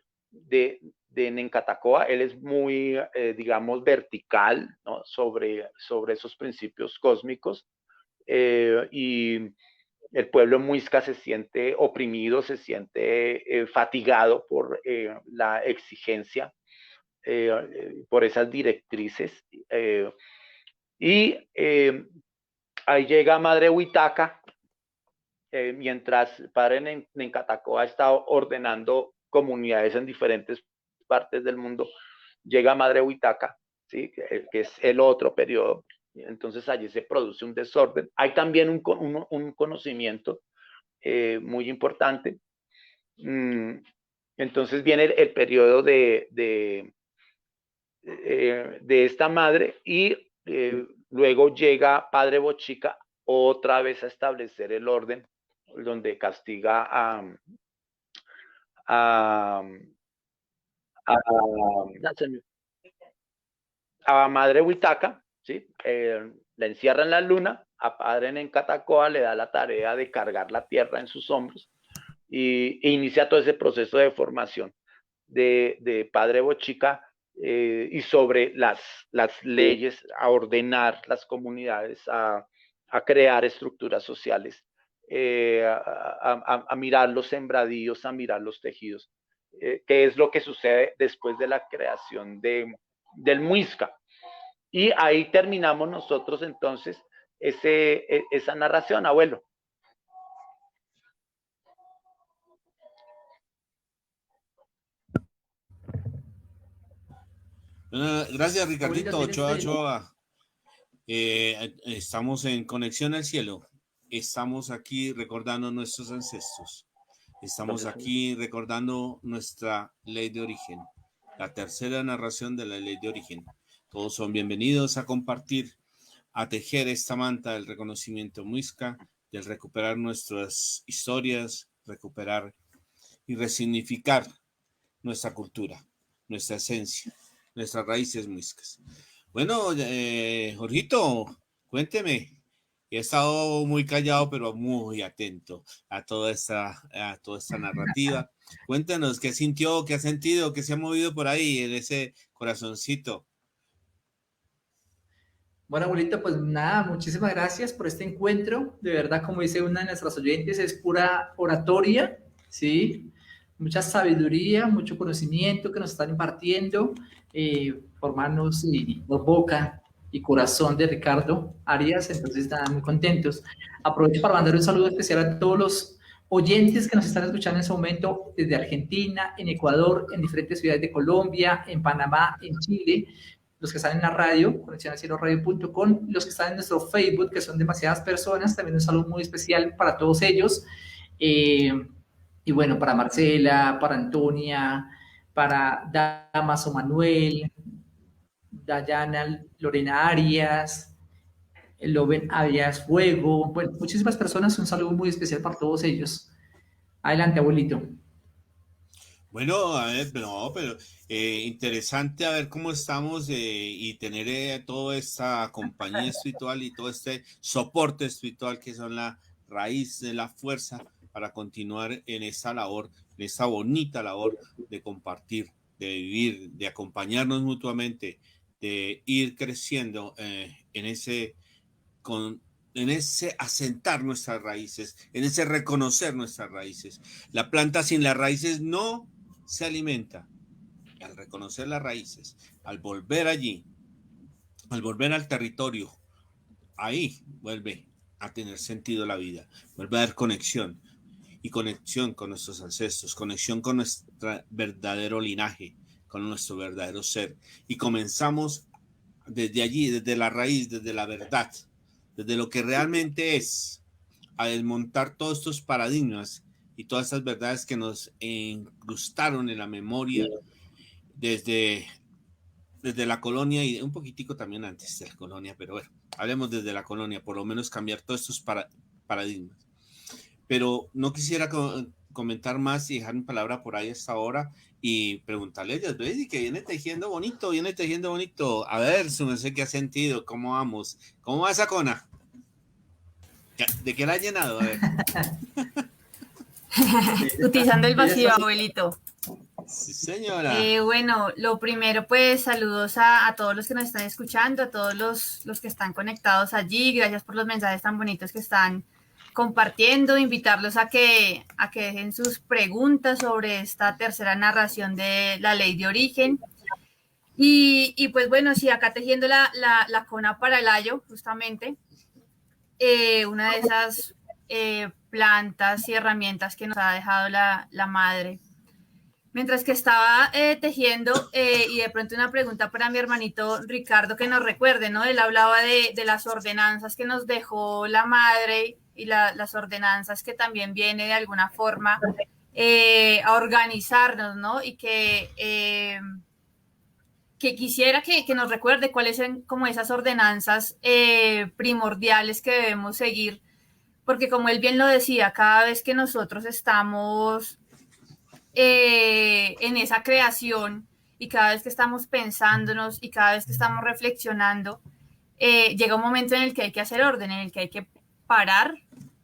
Nencatacoa. Él es muy, digamos, vertical, ¿no? sobre esos principios cósmicos, y el pueblo muisca se siente oprimido, se siente fatigado por la exigencia, por esas directrices, y ahí llega Madre Huitaca, mientras Padre Nencatacoa está ordenando comunidades en diferentes partes del mundo. Llega Madre Huitaca, ¿sí? que es el otro periodo. Entonces allí se produce un desorden. Hay también un conocimiento muy importante. Entonces viene el periodo de esta madre, y luego llega Padre Bochica otra vez a establecer el orden, donde castiga a a, a Madre Huitaca, ¿sí? La encierra en la luna, a Padre Nencatacoa le da la tarea de cargar la tierra en sus hombros e inicia todo ese proceso de formación de Padre Bochica y sobre las leyes, a ordenar las comunidades, a crear estructuras sociales, a mirar los sembradíos, a mirar los tejidos, que es lo que sucede después de la creación del Muisca. Y ahí terminamos nosotros entonces esa narración, abuelo. Gracias, Ricardito. Abuelito, Ochoa, ¿tienes? Ochoa. Estamos en Conexión al Cielo. Estamos aquí recordando nuestros ancestros. Estamos aquí recordando nuestra ley de origen, la tercera narración de la ley de origen. Todos son bienvenidos a compartir, a tejer esta manta del reconocimiento muisca, del recuperar nuestras historias, recuperar y resignificar nuestra cultura, nuestra esencia, nuestras raíces muiscas. Bueno, Jorgito, cuénteme. He estado muy callado, pero muy atento a toda esta narrativa. Cuéntanos qué sintió, qué ha sentido, qué se ha movido por ahí en ese corazoncito. Bueno, abuelito, pues nada, muchísimas gracias por este encuentro. De verdad, como dice una de nuestras oyentes, es pura oratoria, ¿sí? Mucha sabiduría, mucho conocimiento que nos están impartiendo por manos y por boca y corazón de Ricardo Arias. Entonces, están muy contentos. Aprovecho para mandar un saludo especial a todos los oyentes que nos están escuchando en este momento desde Argentina, en Ecuador, en diferentes ciudades de Colombia, en Panamá, en Chile, los que están en la radio, conexionalcieloradio.com, los que están en nuestro Facebook, que son demasiadas personas, también un saludo muy especial para todos ellos. Y bueno, para Marcela, para Antonia, para Damaso Manuel, Dayana Lorena Arias, Loben Arias Fuego, bueno, muchísimas personas, un saludo muy especial para todos ellos. Adelante, abuelito. Bueno, a ver, no, pero interesante a ver cómo estamos y tener toda esta compañía espiritual y todo este soporte espiritual que son la raíz de la fuerza para continuar en esta labor, en esta bonita labor de compartir, de vivir, de acompañarnos mutuamente, de ir creciendo en ese asentar nuestras raíces, en ese reconocer nuestras raíces. La planta sin las raíces no se alimenta. Al reconocer las raíces, al volver allí, al volver al territorio, ahí vuelve a tener sentido la vida, vuelve a dar conexión y conexión con nuestros ancestros, conexión con nuestro verdadero linaje, con nuestro verdadero ser. Y comenzamos desde allí, desde la raíz, desde la verdad, desde lo que realmente es, a desmontar todos estos paradigmas y todas estas verdades que nos incrustaron en la memoria desde la colonia y un poquitico también antes de la colonia, pero bueno, hablemos desde la colonia, por lo menos cambiar todos estos paradigmas. Pero no quisiera comentar más y dejar mi palabra por ahí hasta ahora y preguntarle a ellas, ¿ves? Y que viene tejiendo bonito. A ver, no sé qué ha sentido, cómo vamos, cómo va esa cona. ¿De qué la ha llenado? A ver. Utilizando el vacío, abuelito. Sí, señora. Bueno, lo primero, pues saludos a todos los que nos están escuchando, a todos los que están conectados allí. Gracias por los mensajes tan bonitos que están compartiendo. Invitarlos a que dejen sus preguntas sobre esta tercera narración de la ley de origen. Y pues bueno, sí, acá tejiendo la cona para el ayo, justamente. Una de esas plantas y herramientas que nos ha dejado la madre. Mientras que estaba tejiendo y de pronto una pregunta para mi hermanito Ricardo que nos recuerde, ¿no? Él hablaba de las ordenanzas que nos dejó la madre y las ordenanzas que también viene de alguna forma a organizarnos, ¿no? Y que quisiera que nos recuerde cuáles son como esas ordenanzas primordiales que debemos seguir, porque como él bien lo decía, cada vez que nosotros estamos en esa creación, y cada vez que estamos pensándonos y cada vez que estamos reflexionando, llega un momento en el que hay que hacer orden, en el que hay que parar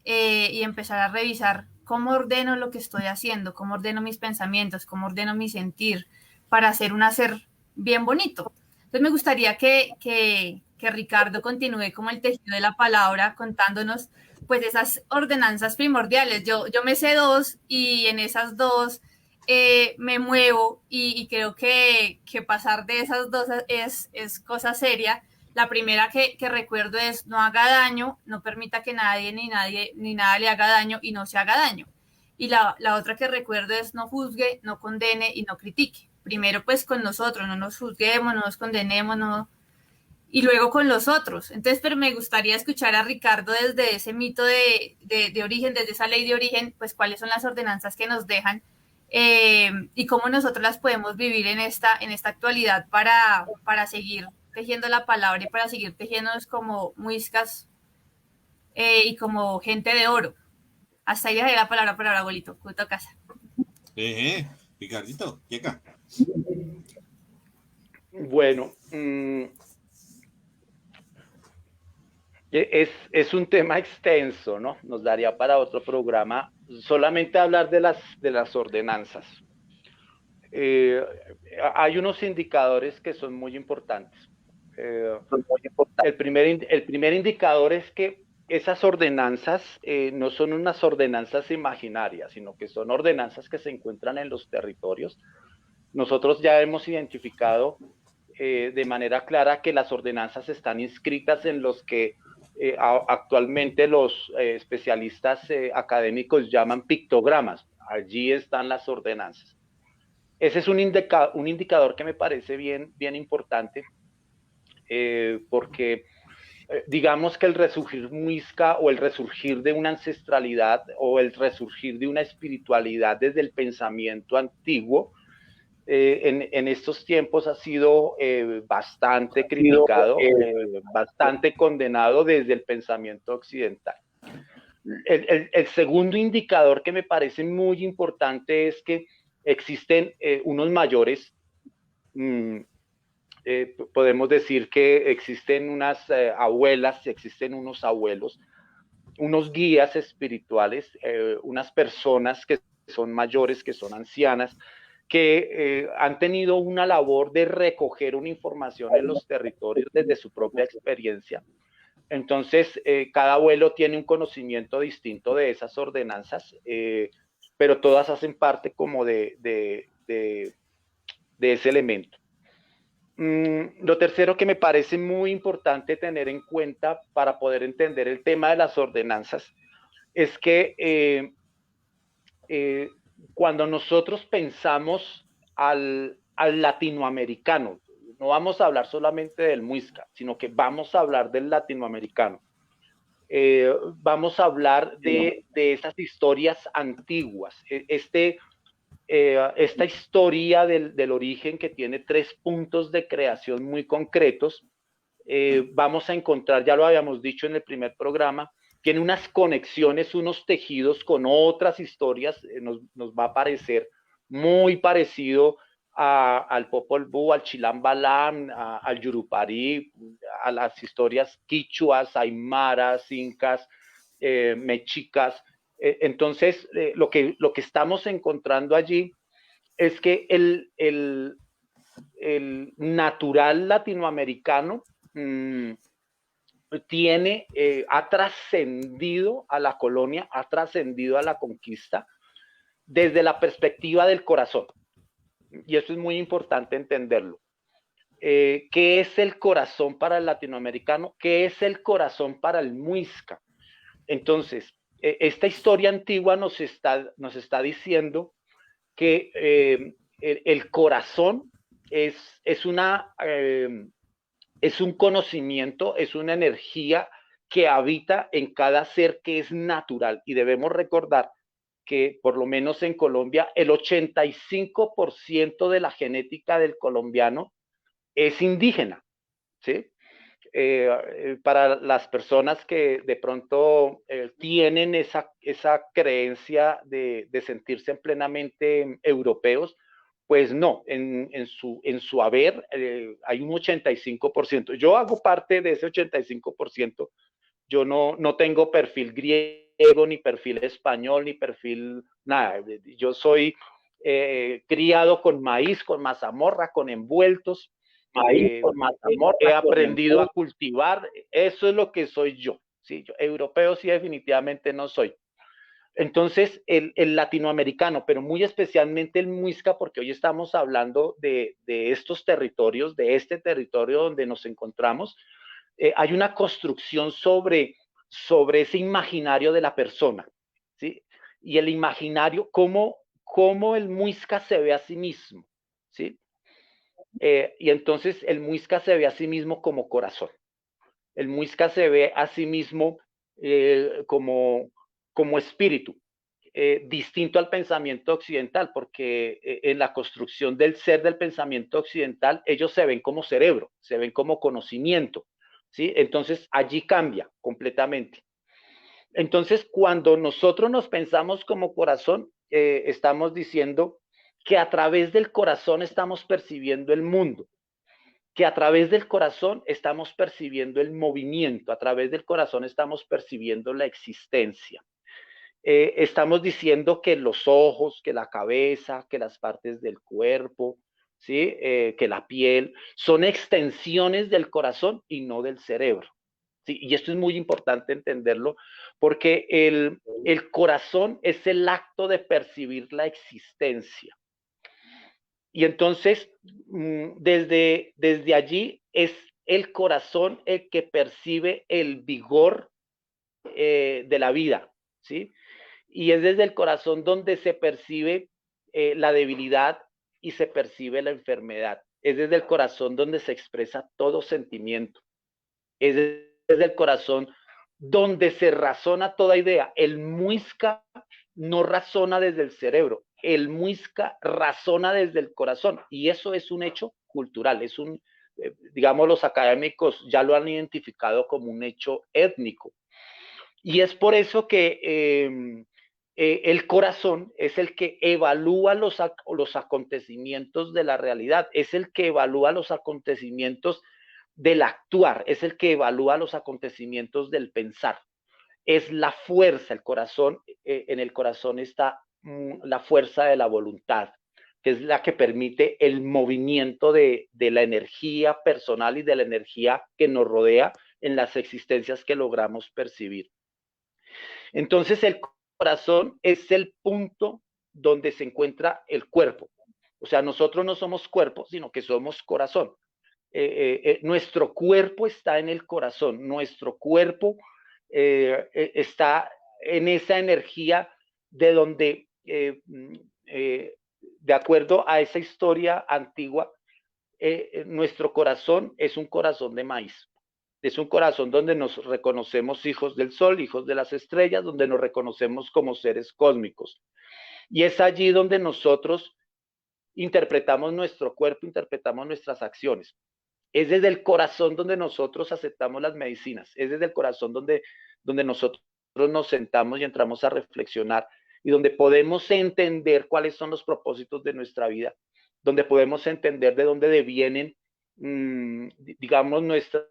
y empezar a revisar cómo ordeno lo que estoy haciendo, cómo ordeno mis pensamientos, cómo ordeno mi sentir para hacer un hacer bien bonito. Entonces me gustaría que Ricardo continúe como el tejido de la palabra contándonos pues esas ordenanzas primordiales. Yo me sé dos y en esas dos me muevo y creo que pasar de esas dos es cosa seria. La primera que recuerdo es no haga daño, no permita que nadie ni nada le haga daño y no se haga daño. Y la otra que recuerdo es no juzgue, no condene y no critique. Primero pues con nosotros, no nos juzguemos, no nos condenemos, no, y luego con los otros. Entonces, pero me gustaría escuchar a Ricardo desde ese mito de origen, desde esa ley de origen, pues cuáles son las ordenanzas que nos dejan y cómo nosotros las podemos vivir en esta actualidad para seguir tejiendo la palabra y para seguir tejiéndonos como muiscas y como gente de oro. Hasta ahí dejaré la palabra por ahora, abuelito. Cuto casa. Ricardito, llega. Bueno, es un tema extenso, ¿no? Nos daría para otro programa solamente hablar de las ordenanzas. Hay unos indicadores que son muy importantes. El primer indicador es que esas ordenanzas no son unas ordenanzas imaginarias, sino que son ordenanzas que se encuentran en los territorios. Nosotros ya hemos identificado de manera clara que las ordenanzas están inscritas en los que actualmente los especialistas académicos llaman pictogramas. Allí están las ordenanzas. Ese es un indicador que me parece bien importante porque digamos que el resurgir muisca o el resurgir de una ancestralidad o el resurgir de una espiritualidad desde el pensamiento antiguo en estos tiempos ha sido bastante criticado, bastante condenado desde el pensamiento occidental. El segundo indicador que me parece muy importante es que existen unos mayores, podemos decir que existen unas abuelas, existen unos abuelos, unos guías espirituales, unas personas que son mayores, que son ancianas, que han tenido una labor de recoger una información en los territorios desde su propia experiencia. Entonces, cada abuelo tiene un conocimiento distinto de esas ordenanzas, pero todas hacen parte como de ese elemento. Lo tercero que me parece muy importante tener en cuenta para poder entender el tema de las ordenanzas es que cuando nosotros pensamos al latinoamericano, no vamos a hablar solamente del muisca, sino que vamos a hablar del latinoamericano. Vamos a hablar de esas historias antiguas. Esta historia del origen que tiene 3 puntos de creación muy concretos, vamos a encontrar, ya lo habíamos dicho en el primer programa, tiene unas conexiones, unos tejidos con otras historias, nos va a parecer muy parecido al Popol Vuh, al Chilam Balam, al Yurupari, a las historias quichuas, aymaras, incas, mexicas. Entonces, lo que estamos encontrando allí es que el natural latinoamericano ha trascendido a la colonia, ha trascendido a la conquista desde la perspectiva del corazón. Y eso es muy importante entenderlo. ¿Qué es el corazón para el latinoamericano? ¿Qué es el corazón para el muisca? Entonces, esta historia antigua nos está diciendo que el corazón es un conocimiento, es una energía que habita en cada ser que es natural. Y debemos recordar que, por lo menos en Colombia, el 85% de la genética del colombiano es indígena, ¿sí? Para las personas que de pronto tienen esa creencia de sentirse plenamente europeos, Pues no, en su haber hay un 85%. Yo hago parte de ese 85%. Yo no tengo perfil griego, ni perfil español, ni perfil nada. Yo soy criado con maíz, con mazamorra, con envueltos. Con mazamorra, He aprendido a cultivar. Eso es lo que soy yo. Sí, yo europeo sí definitivamente no soy. Entonces, el latinoamericano, pero muy especialmente el muisca, porque hoy estamos hablando de estos territorios, de este territorio donde nos encontramos, hay una construcción sobre ese imaginario de la persona, ¿sí? Y el imaginario, cómo el muisca se ve a sí mismo, ¿sí? Y entonces el muisca se ve a sí mismo como corazón. El muisca se ve a sí mismo como espíritu. Distinto al pensamiento occidental, porque en la construcción del ser del pensamiento occidental, ellos se ven como cerebro, se ven como conocimiento, ¿sí? Entonces allí cambia completamente. Entonces, cuando nosotros nos pensamos como corazón, estamos diciendo que a través del corazón estamos percibiendo el mundo, que a través del corazón estamos percibiendo el movimiento, a través del corazón estamos percibiendo la existencia. Estamos diciendo que los ojos, que la cabeza, que las partes del cuerpo, ¿sí? Que la piel, son extensiones del corazón y no del cerebro. ¿Sí? Y esto es muy importante entenderlo porque el corazón es el acto de percibir la existencia. Y entonces, desde allí es el corazón el que percibe el vigor de la vida, ¿sí? Y es desde el corazón donde se percibe la debilidad y se percibe la enfermedad. Es desde el corazón donde se expresa todo sentimiento. Es desde el corazón donde se razona toda idea. El muisca no razona desde el cerebro, el muisca razona desde el corazón. Y eso es un hecho cultural, es digamos, los académicos ya lo han identificado como un hecho étnico. Y es por eso que el corazón es el que evalúa los acontecimientos de la realidad, es el que evalúa los acontecimientos del actuar, es el que evalúa los acontecimientos del pensar. Es la fuerza, el corazón, en el corazón está la fuerza de la voluntad, que es la que permite el movimiento de la energía personal y de la energía que nos rodea en las existencias que logramos percibir. Entonces el corazón es el punto donde se encuentra el cuerpo. O sea, nosotros no somos cuerpo, sino que somos corazón. Nuestro cuerpo está en el corazón, nuestro cuerpo está en esa energía de donde, de acuerdo a esa historia antigua, nuestro corazón es un corazón de maíz. Es un corazón donde nos reconocemos hijos del sol, hijos de las estrellas, donde nos reconocemos como seres cósmicos. Y es allí donde nosotros interpretamos nuestro cuerpo, interpretamos nuestras acciones. Es desde el corazón donde nosotros aceptamos las medicinas. Es desde el corazón donde nosotros nos sentamos y entramos a reflexionar y donde podemos entender cuáles son los propósitos de nuestra vida, donde podemos entender de dónde devienen, digamos, nuestras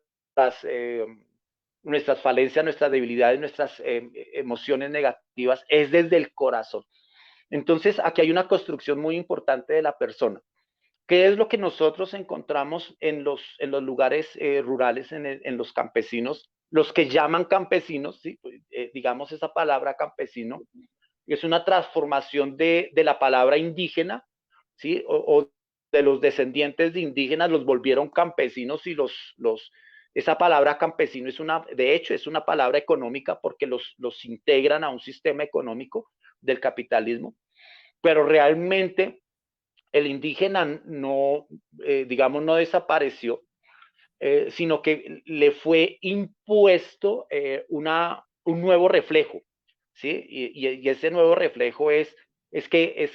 falencias, nuestras debilidades, nuestras emociones negativas, es desde el corazón. Entonces, aquí hay una construcción muy importante de la persona. ¿Qué es lo que nosotros encontramos en los lugares rurales, en los campesinos? Los que llaman campesinos, ¿sí? Digamos esa palabra campesino, es una transformación de la palabra indígena, ¿sí? O de los descendientes de indígenas los volvieron campesinos y esa palabra campesino de hecho, es una palabra económica porque los integran a un sistema económico del capitalismo, pero realmente el indígena no, digamos, no desapareció, sino que le fue impuesto un nuevo reflejo, ¿sí? Y ese nuevo reflejo es que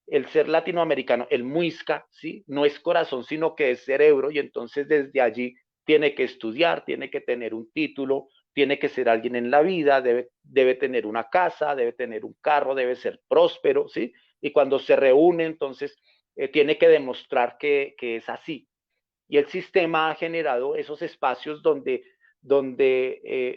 el ser latinoamericano, el muisca, ¿sí? No es corazón, sino que es cerebro, y entonces desde allí tiene que estudiar, tiene que tener un título, tiene que ser alguien en la vida, debe tener una casa, debe tener un carro, debe ser próspero, ¿sí? y cuando se reúne, entonces tiene que demostrar que es así. Y el sistema ha generado esos espacios donde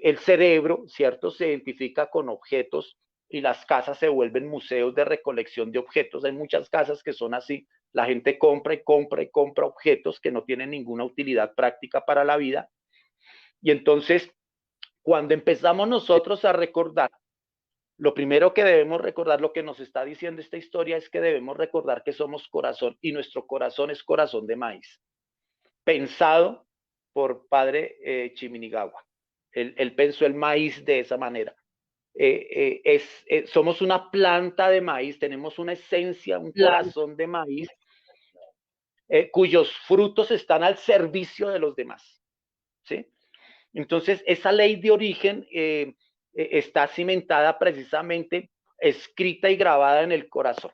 el cerebro, ¿cierto?, se identifica con objetos y las casas se vuelven museos de recolección de objetos. Hay muchas casas que son así. La gente compra y compra y compra objetos que no tienen ninguna utilidad práctica para la vida. Y entonces, cuando empezamos nosotros a recordar, lo primero que debemos recordar, lo que nos está diciendo esta historia, es que debemos recordar que somos corazón y nuestro corazón es corazón de maíz, pensado por padre Chiminigawa. Él pensó el maíz de esa manera. Somos una planta de maíz, tenemos una esencia, un corazón de maíz, cuyos frutos están al servicio de los demás, ¿sí? Entonces, esa ley de origen está cimentada precisamente, escrita y grabada en el corazón.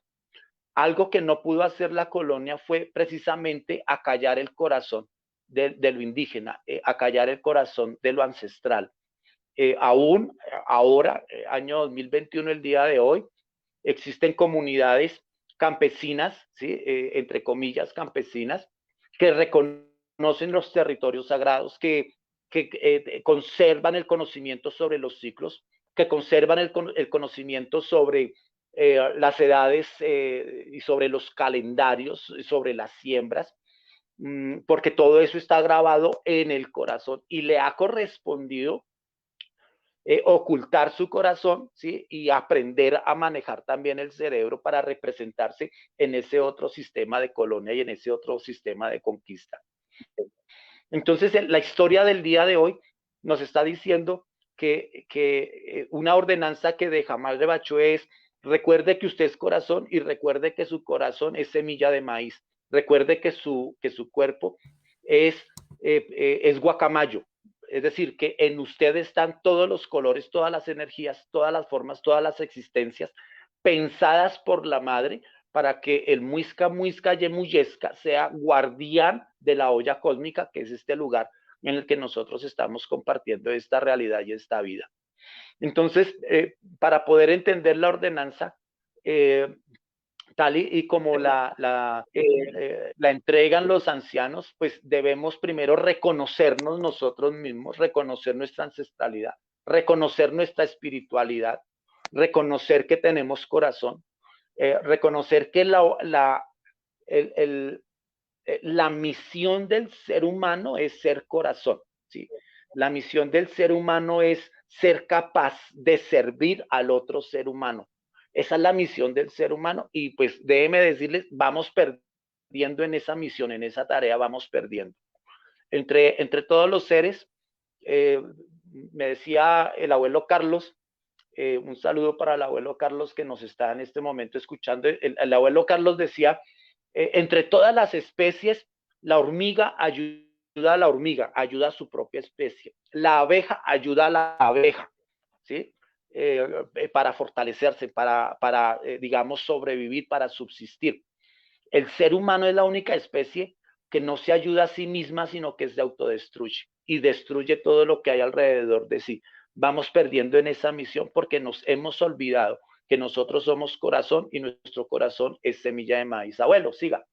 Algo que no pudo hacer la colonia fue precisamente acallar el corazón de lo indígena, acallar el corazón de lo ancestral. Aún ahora, año 2021, el día de hoy, existen comunidades campesinas, ¿sí? Entre comillas, campesinas, que reconocen los territorios sagrados, que conservan el conocimiento sobre los ciclos, que conservan el conocimiento sobre las edades y sobre los calendarios, sobre las siembras, porque todo eso está grabado en el corazón y le ha correspondido ocultar su corazón, ¿sí? Y aprender a manejar también el cerebro para representarse en ese otro sistema de colonia y en ese otro sistema de conquista. Entonces, la historia del día de hoy nos está diciendo que una ordenanza que de Jamal de Bacho es: recuerde que usted es corazón y recuerde que su corazón es semilla de maíz. Recuerde que su cuerpo es guacamayo. Es decir, que en usted están todos los colores, todas las energías, todas las formas, todas las existencias pensadas por la madre para que el muisca, muisca, yemuyesca sea guardián de la olla cósmica, que es este lugar en el que nosotros estamos compartiendo esta realidad y esta vida. Entonces, para poder entender la ordenanza, tal y como la entregan los ancianos, pues debemos primero reconocernos nosotros mismos, reconocer nuestra ancestralidad, reconocer nuestra espiritualidad, reconocer que tenemos corazón, reconocer que la misión del ser humano es ser corazón, ¿sí? La misión del ser humano es ser capaz de servir al otro ser humano. Esa es la misión del ser humano y pues déjeme decirles, vamos perdiendo en esa misión, en esa tarea vamos perdiendo. Entre todos los seres, me decía el abuelo Carlos, un saludo para el abuelo Carlos que nos está en este momento escuchando. El abuelo Carlos decía, entre todas las especies, la hormiga ayuda a la hormiga, ayuda a su propia especie. La abeja ayuda a la abeja, ¿sí? Para fortalecerse, para digamos, sobrevivir, para subsistir. El ser humano es la única especie que no se ayuda a sí misma, sino que se autodestruye y destruye todo lo que hay alrededor de sí. Vamos perdiendo en esa misión porque nos hemos olvidado que nosotros somos corazón y nuestro corazón es semilla de maíz. Abuelo, siga.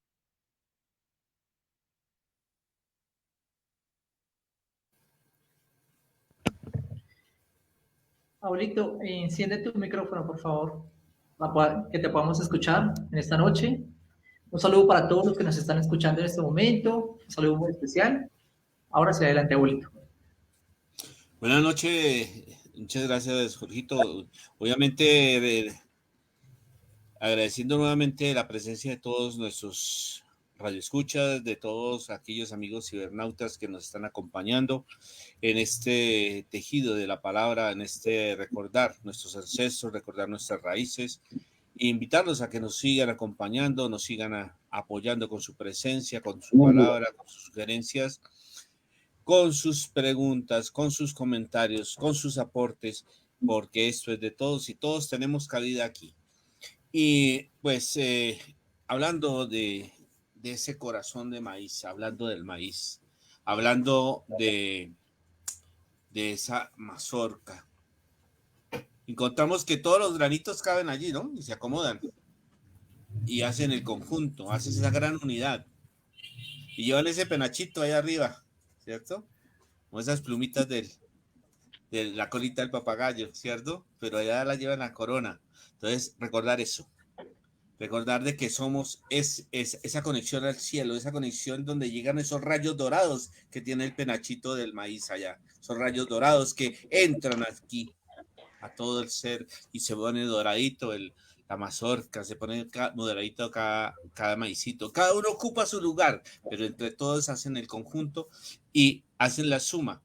Abuelito, enciende tu micrófono, por favor, para que te podamos escuchar en esta noche. Un saludo para todos los que nos están escuchando en este momento. Un saludo muy especial. Ahora sí, adelante, abuelito. Buenas noches. Muchas gracias, Jorgito. Obviamente, agradeciendo nuevamente la presencia de todos nuestros radioescuchas, de todos aquellos amigos cibernautas que nos están acompañando en este tejido de la palabra, en este recordar nuestros ancestros, recordar nuestras raíces, e invitarlos a que nos sigan acompañando, nos sigan apoyando con su presencia, con su palabra, con sus sugerencias, con sus preguntas, con sus comentarios, con sus aportes, porque esto es de todos y todos tenemos cabida aquí. Y pues hablando de ese corazón de maíz, hablando del maíz, hablando de esa mazorca, encontramos que todos los granitos caben allí, ¿no? Y se acomodan. y hacen el conjunto, hacen esa gran unidad. Y llevan ese penachito ahí arriba, ¿cierto? O esas plumitas de la colita del papagayo, ¿cierto? Pero allá la llevan la corona. Entonces, recordar eso. Recordar de que somos esa conexión al cielo, esa conexión donde llegan esos rayos dorados que tiene el penachito del maíz allá. Esos rayos dorados que entran aquí a todo el ser y se pone doradito la mazorca, se pone doradito cada maicito. Cada uno ocupa su lugar, pero entre todos hacen el conjunto y hacen la suma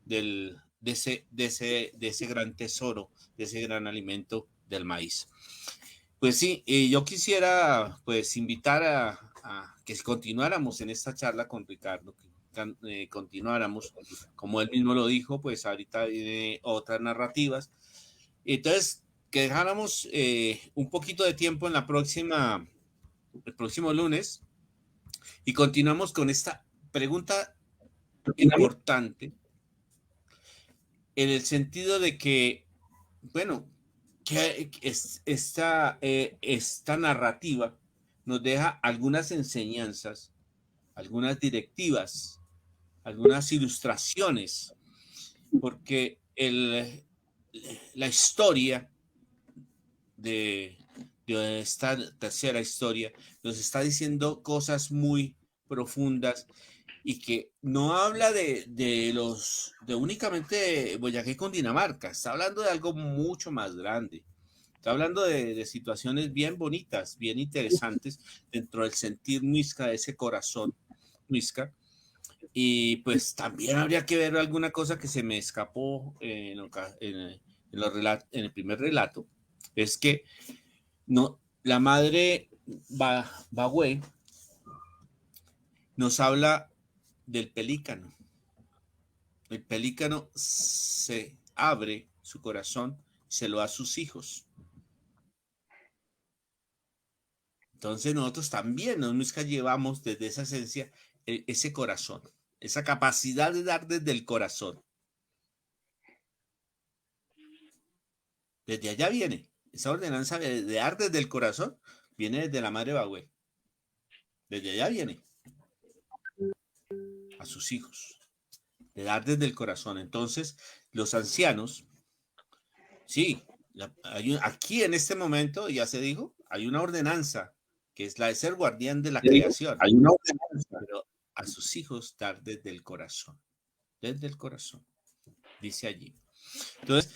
de ese gran tesoro, de ese gran alimento del maíz. Pues sí, yo quisiera pues invitar a que continuáramos en esta charla con Ricardo, que continuáramos, como él mismo lo dijo, pues ahorita viene otras narrativas. Entonces, que dejáramos un poquito de tiempo en el próximo lunes y continuamos con esta pregunta importante en el sentido de que, bueno, que esta narrativa nos deja algunas enseñanzas, algunas directivas, algunas ilustraciones, porque la historia de esta tercera historia nos está diciendo cosas muy profundas y que no habla de únicamente Boyacá con Dinamarca, está hablando de algo mucho más grande. Está hablando de situaciones bien bonitas, bien interesantes dentro del sentir muisca, de ese corazón muisca. Y pues también habría que ver alguna cosa que se me escapó en el primer relato, es que no, la madre Bagüe nos habla del pelícano. El pelícano se abre su corazón, se lo da a sus hijos. Entonces nosotros también nos llevamos desde esa esencia ese corazón, esa capacidad de dar desde el corazón. Desde allá viene, esa ordenanza de dar desde el corazón, viene desde la madre Bagüe. Desde allá viene a sus hijos, de dar desde el corazón. Entonces, los ancianos, sí, aquí en este momento, ya se dijo, hay una ordenanza, que es la de ser guardián de la creación. Hay una ordenanza, pero a sus hijos dar desde el corazón, dice allí. Entonces,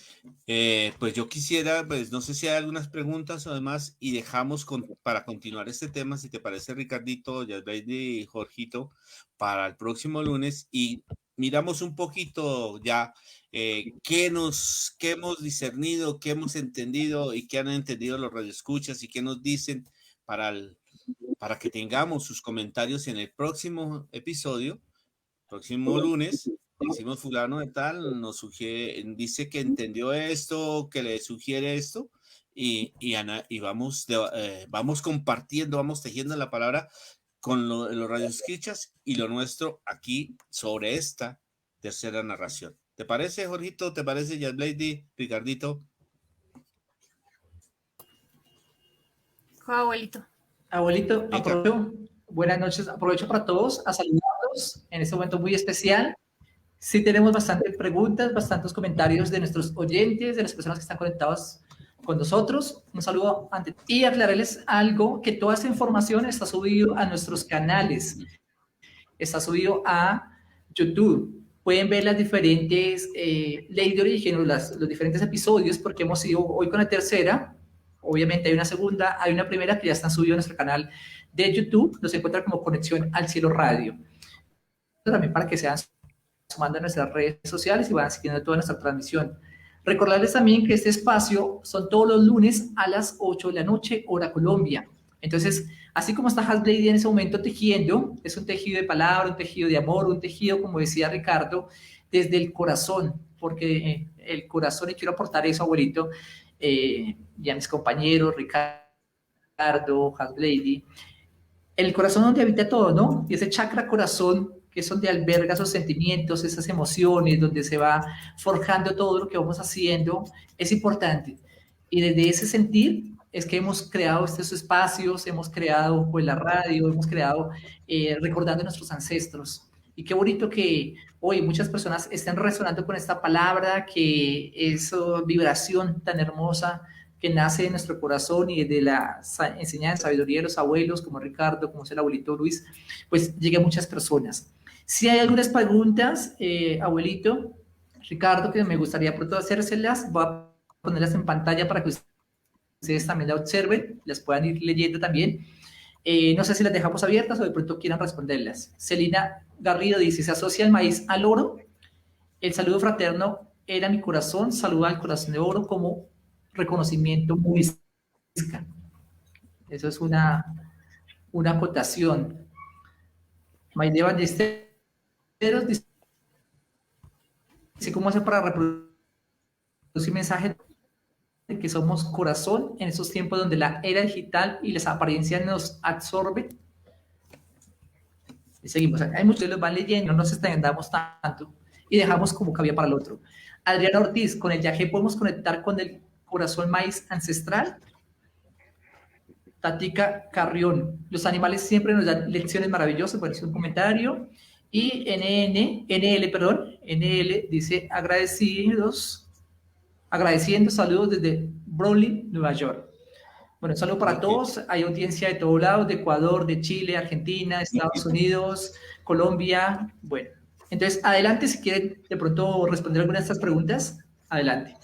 pues yo quisiera, pues no sé si hay algunas preguntas o demás, y dejamos para continuar este tema, si te parece, Ricardito, Yasbeidi y Jorgito, para el próximo lunes, y miramos un poquito ya qué hemos discernido, qué hemos entendido y qué han entendido los radioescuchas y qué nos dicen para que tengamos sus comentarios en el próximo episodio, próximo lunes. Decimos fulano de tal, nos sugiere, dice que entendió esto, que le sugiere esto, y vamos compartiendo, vamos tejiendo la palabra con los radioescuchas y lo nuestro aquí sobre esta tercera narración. ¿Te parece, Jorgito? ¿Te parece, Yasblady, Ricardito? Abuelito. Abuelito, buenas noches, aprovecho para todos a saludarlos en este momento muy especial. Sí tenemos bastantes preguntas, bastantes comentarios de nuestros oyentes, de las personas que están conectadas con nosotros. Un saludo antes y aclararles algo, que toda esta información está subido a nuestros canales, está subido a YouTube. Pueden ver las diferentes leyes de origen, los diferentes episodios, porque hemos ido hoy con la tercera. Obviamente hay una segunda, hay una primera que ya están subidos a nuestro canal de YouTube. Nos encuentran como Conexión al Cielo Radio. También para que sean sumando a nuestras redes sociales y van siguiendo toda nuestra transmisión. Recordarles también que este espacio son todos los lunes a las 8 de la noche, hora Colombia. Entonces, así como está Hasblady en ese momento tejiendo, es un tejido de palabra, un tejido de amor, un tejido, como decía Ricardo, desde el corazón, porque el corazón, y quiero aportar eso, abuelito, y a mis compañeros, Ricardo, Hasblady, el corazón donde habita todo, ¿no? Y ese chakra corazón, que es donde alberga esos sentimientos, esas emociones, donde se va forjando todo lo que vamos haciendo, es importante. Y desde ese sentir es que hemos creado estos espacios, hemos creado pues, la radio, hemos creado recordando a nuestros ancestros. Y qué bonito que hoy muchas personas estén resonando con esta palabra, que esa vibración tan hermosa que nace de nuestro corazón y de la enseñanza, sabiduría de los abuelos, como Ricardo, como es el abuelito Luis, pues llegue a muchas personas. Si hay algunas preguntas, abuelito, Ricardo, que me gustaría pronto hacérselas, voy a ponerlas en pantalla para que ustedes también la observen, las puedan ir leyendo también. No sé si las dejamos abiertas o de pronto quieran responderlas. Celina Garrido dice, ¿se asocia el maíz al oro? El saludo fraterno era mi corazón, saluda al corazón de oro como reconocimiento muy. Eso es una acotación. Maide Ballesteros dice, ¿cómo hace para reproducir mensajes de que somos corazón en esos tiempos donde la era digital y las apariencias nos absorben? Y seguimos. Hay muchos que los van leyendo, no nos extendamos tanto y dejamos como cabía para el otro. Adriana Ortiz, con el yagé podemos conectar con el corazón maíz ancestral. Tatica Carrión, los animales siempre nos dan lecciones maravillosas, por eso un comentario. Y NL dice agradeciendo saludos desde Brooklyn, Nueva York. Bueno, un saludo para todos, hay audiencia de todos lados, de Ecuador, de Chile, Argentina, Estados Unidos, Colombia. Bueno, entonces adelante si quieren de pronto responder alguna de estas preguntas, adelante.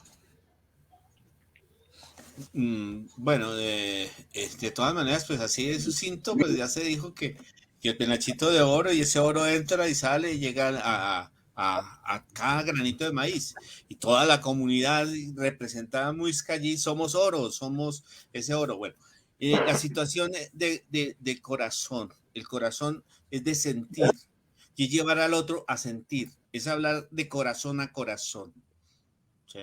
Bueno, de todas maneras, pues así de sucinto, pues ya se dijo que el penachito de oro y ese oro entra y sale y llega a cada granito de maíz. Y toda la comunidad representada Muisca allí somos oro, somos ese oro. Bueno, la situación de corazón, el corazón es de sentir y llevar al otro a sentir, es hablar de corazón a corazón. ¿Sí?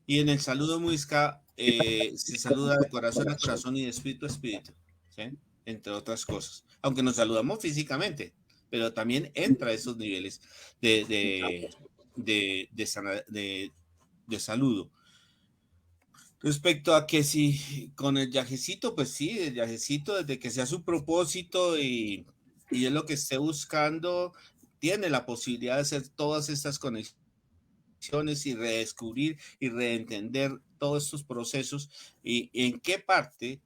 Y en el saludo Muisca se saluda de corazón a corazón y de espíritu a espíritu, ¿sí? Entre otras cosas. Aunque nos saludamos físicamente, pero también entra a esos niveles de saludo. Respecto a que si con el yajecito, pues sí, el yajecito, desde que sea su propósito y es lo que esté buscando, tiene la posibilidad de hacer todas estas conexiones y redescubrir y reentender todos estos procesos y en qué parte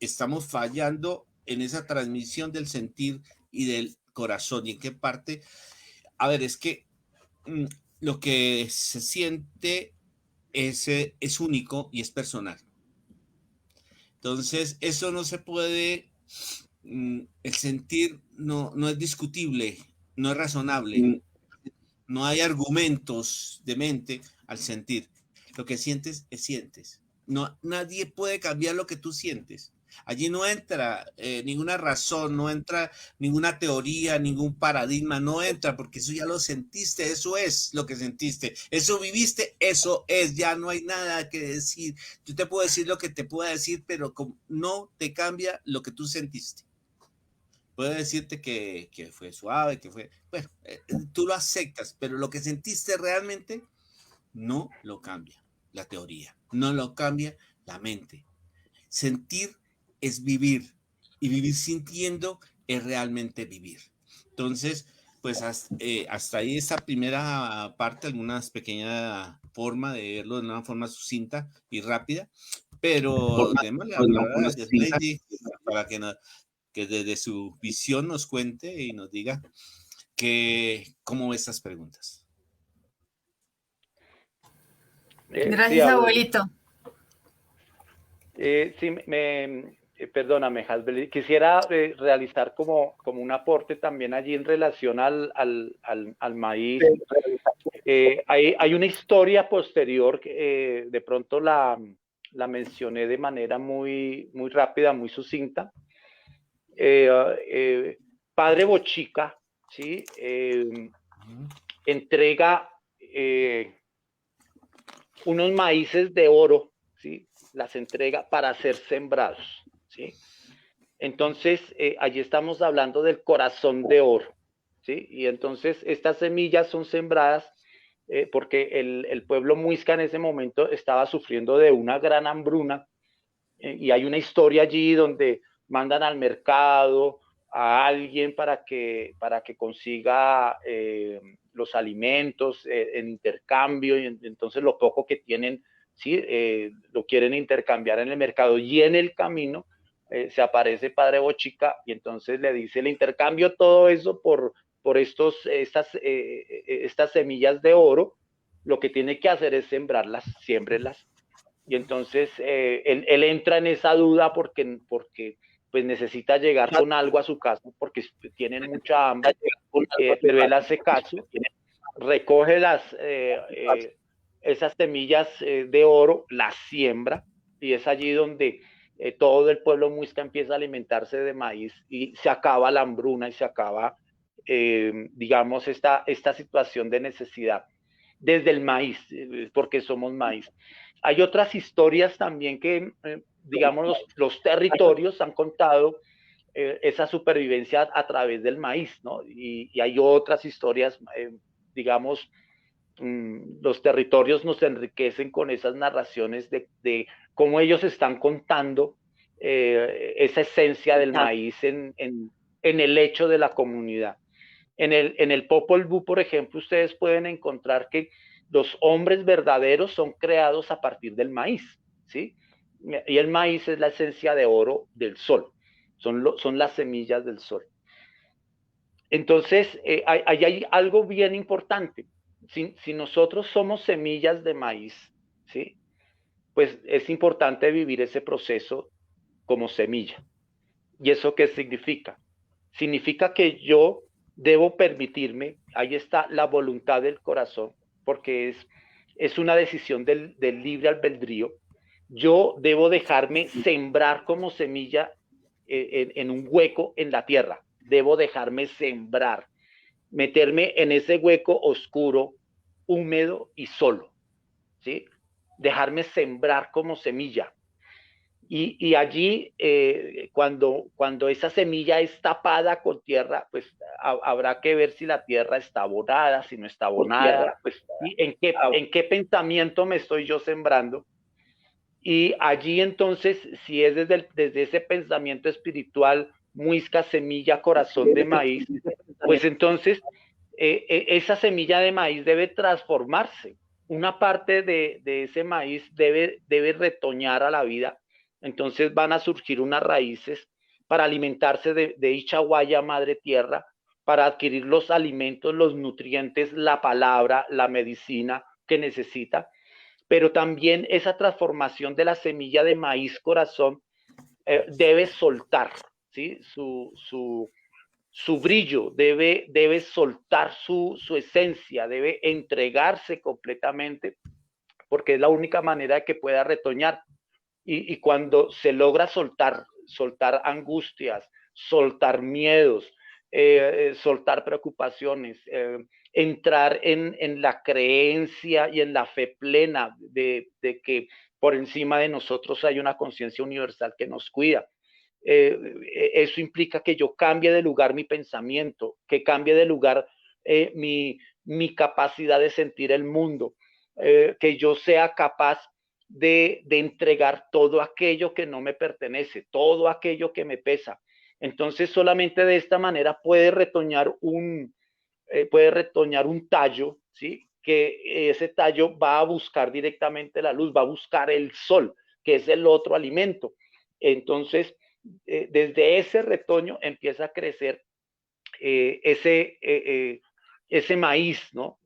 estamos fallando en esa transmisión del sentir y del corazón, y en qué parte, a ver, es que lo que se siente es único y es personal. Entonces, eso no se puede, el sentir no es discutible, no es razonable. No hay argumentos de mente al sentir. Lo que sientes, sientes. No, nadie puede cambiar lo que tú sientes. Allí no entra ninguna razón, no entra ninguna teoría, ningún paradigma, no entra, porque eso ya lo sentiste, eso es lo que sentiste, eso viviste, eso es, ya no hay nada que decir. Yo te puedo decir lo que te pueda decir, pero no te cambia lo que tú sentiste. Puedo decirte que fue suave, que fue... Bueno, tú lo aceptas, pero lo que sentiste realmente no lo cambia la teoría, no lo cambia la mente. Sentir es vivir, y vivir sintiendo es realmente vivir. Entonces, pues hasta ahí esta primera parte, algunas pequeña forma de verlo de una forma sucinta y rápida, pero démosle la palabra a Lady para que desde su visión nos cuente y nos diga cómo ve estas preguntas. Gracias, sí, abuelito. Sí, perdóname, Hasbel, quisiera realizar como un aporte también allí en relación al maíz. Hay una historia posterior que de pronto la mencioné de manera muy rápida, muy sucinta. Padre Bochica, ¿sí? Entrega unos maíces de oro, ¿sí? Las entrega para ser sembrados, ¿sí? Entonces, allí estamos hablando del corazón de oro, ¿sí? Y entonces estas semillas son sembradas porque el pueblo muisca en ese momento estaba sufriendo de una gran hambruna, y hay una historia allí donde mandan al mercado a alguien para que consiga los alimentos en intercambio, y entonces lo poco que tienen, ¿sí? Lo quieren intercambiar en el mercado, y en el camino se aparece Padre Bochica y entonces le dice, le intercambio todo eso por estas semillas de oro, lo que tiene que hacer es sembrarlas, siémbrelas. Y entonces él entra en esa duda porque pues necesita llegar con algo a su casa porque tienen mucha hambre, pero él hace caso, recoge esas semillas de oro, las siembra, y es allí donde todo el pueblo muisca empieza a alimentarse de maíz y se acaba la hambruna y se acaba, digamos, esta situación de necesidad desde el maíz, porque somos maíz. Hay otras historias también que, digamos, los territorios han contado esa supervivencia a través del maíz, ¿no? Y hay otras historias, digamos, los territorios nos enriquecen con esas narraciones de cómo ellos están contando esa esencia del maíz en el hecho de la comunidad. En el Popol Vuh, por ejemplo, ustedes pueden encontrar que los hombres verdaderos son creados a partir del maíz, ¿sí? Y el maíz es la esencia de oro del sol, son las semillas del sol. Entonces, ahí hay algo bien importante. Si nosotros somos semillas de maíz, ¿sí? Pues es importante vivir ese proceso como semilla. ¿Y eso qué significa? Significa que yo debo permitirme, ahí está la voluntad del corazón, porque es una decisión del libre albedrío. Yo debo dejarme sembrar como semilla en un hueco en la tierra. Debo dejarme sembrar, meterme en ese hueco oscuro, húmedo y solo, ¿sí? Dejarme sembrar como semilla. Y allí, cuando esa semilla es tapada con tierra, pues habrá que ver si la tierra está abonada, si no está abonada, pues, ¿y en qué pensamiento me estoy yo sembrando? Y allí entonces, si es desde ese pensamiento espiritual, muisca, semilla, corazón de maíz, pues entonces esa semilla de maíz debe transformarse. Una parte de ese maíz debe retoñar a la vida. Entonces van a surgir unas raíces para alimentarse de Ichaguaya, madre tierra, para adquirir los alimentos, los nutrientes, la palabra, la medicina que necesita. Pero también esa transformación de la semilla de maíz corazón debe soltar, ¿sí? Su brillo, debe soltar su esencia, debe entregarse completamente, porque es la única manera de que pueda retoñar. Y cuando se logra soltar angustias, soltar miedos, soltar preocupaciones, entrar en la creencia y en la fe plena de que por encima de nosotros hay una conciencia universal que nos cuida. Eso implica que yo cambie de lugar mi pensamiento, que cambie de lugar mi capacidad de sentir el mundo, que yo sea capaz de entregar todo aquello que no me pertenece, todo aquello que me pesa. Entonces solamente de esta manera puede retoñar un tallo, ¿sí? Que ese tallo va a buscar directamente la luz, va a buscar el sol, que es el otro alimento. Entonces, desde ese retoño empieza a crecer ese maíz, ¿no?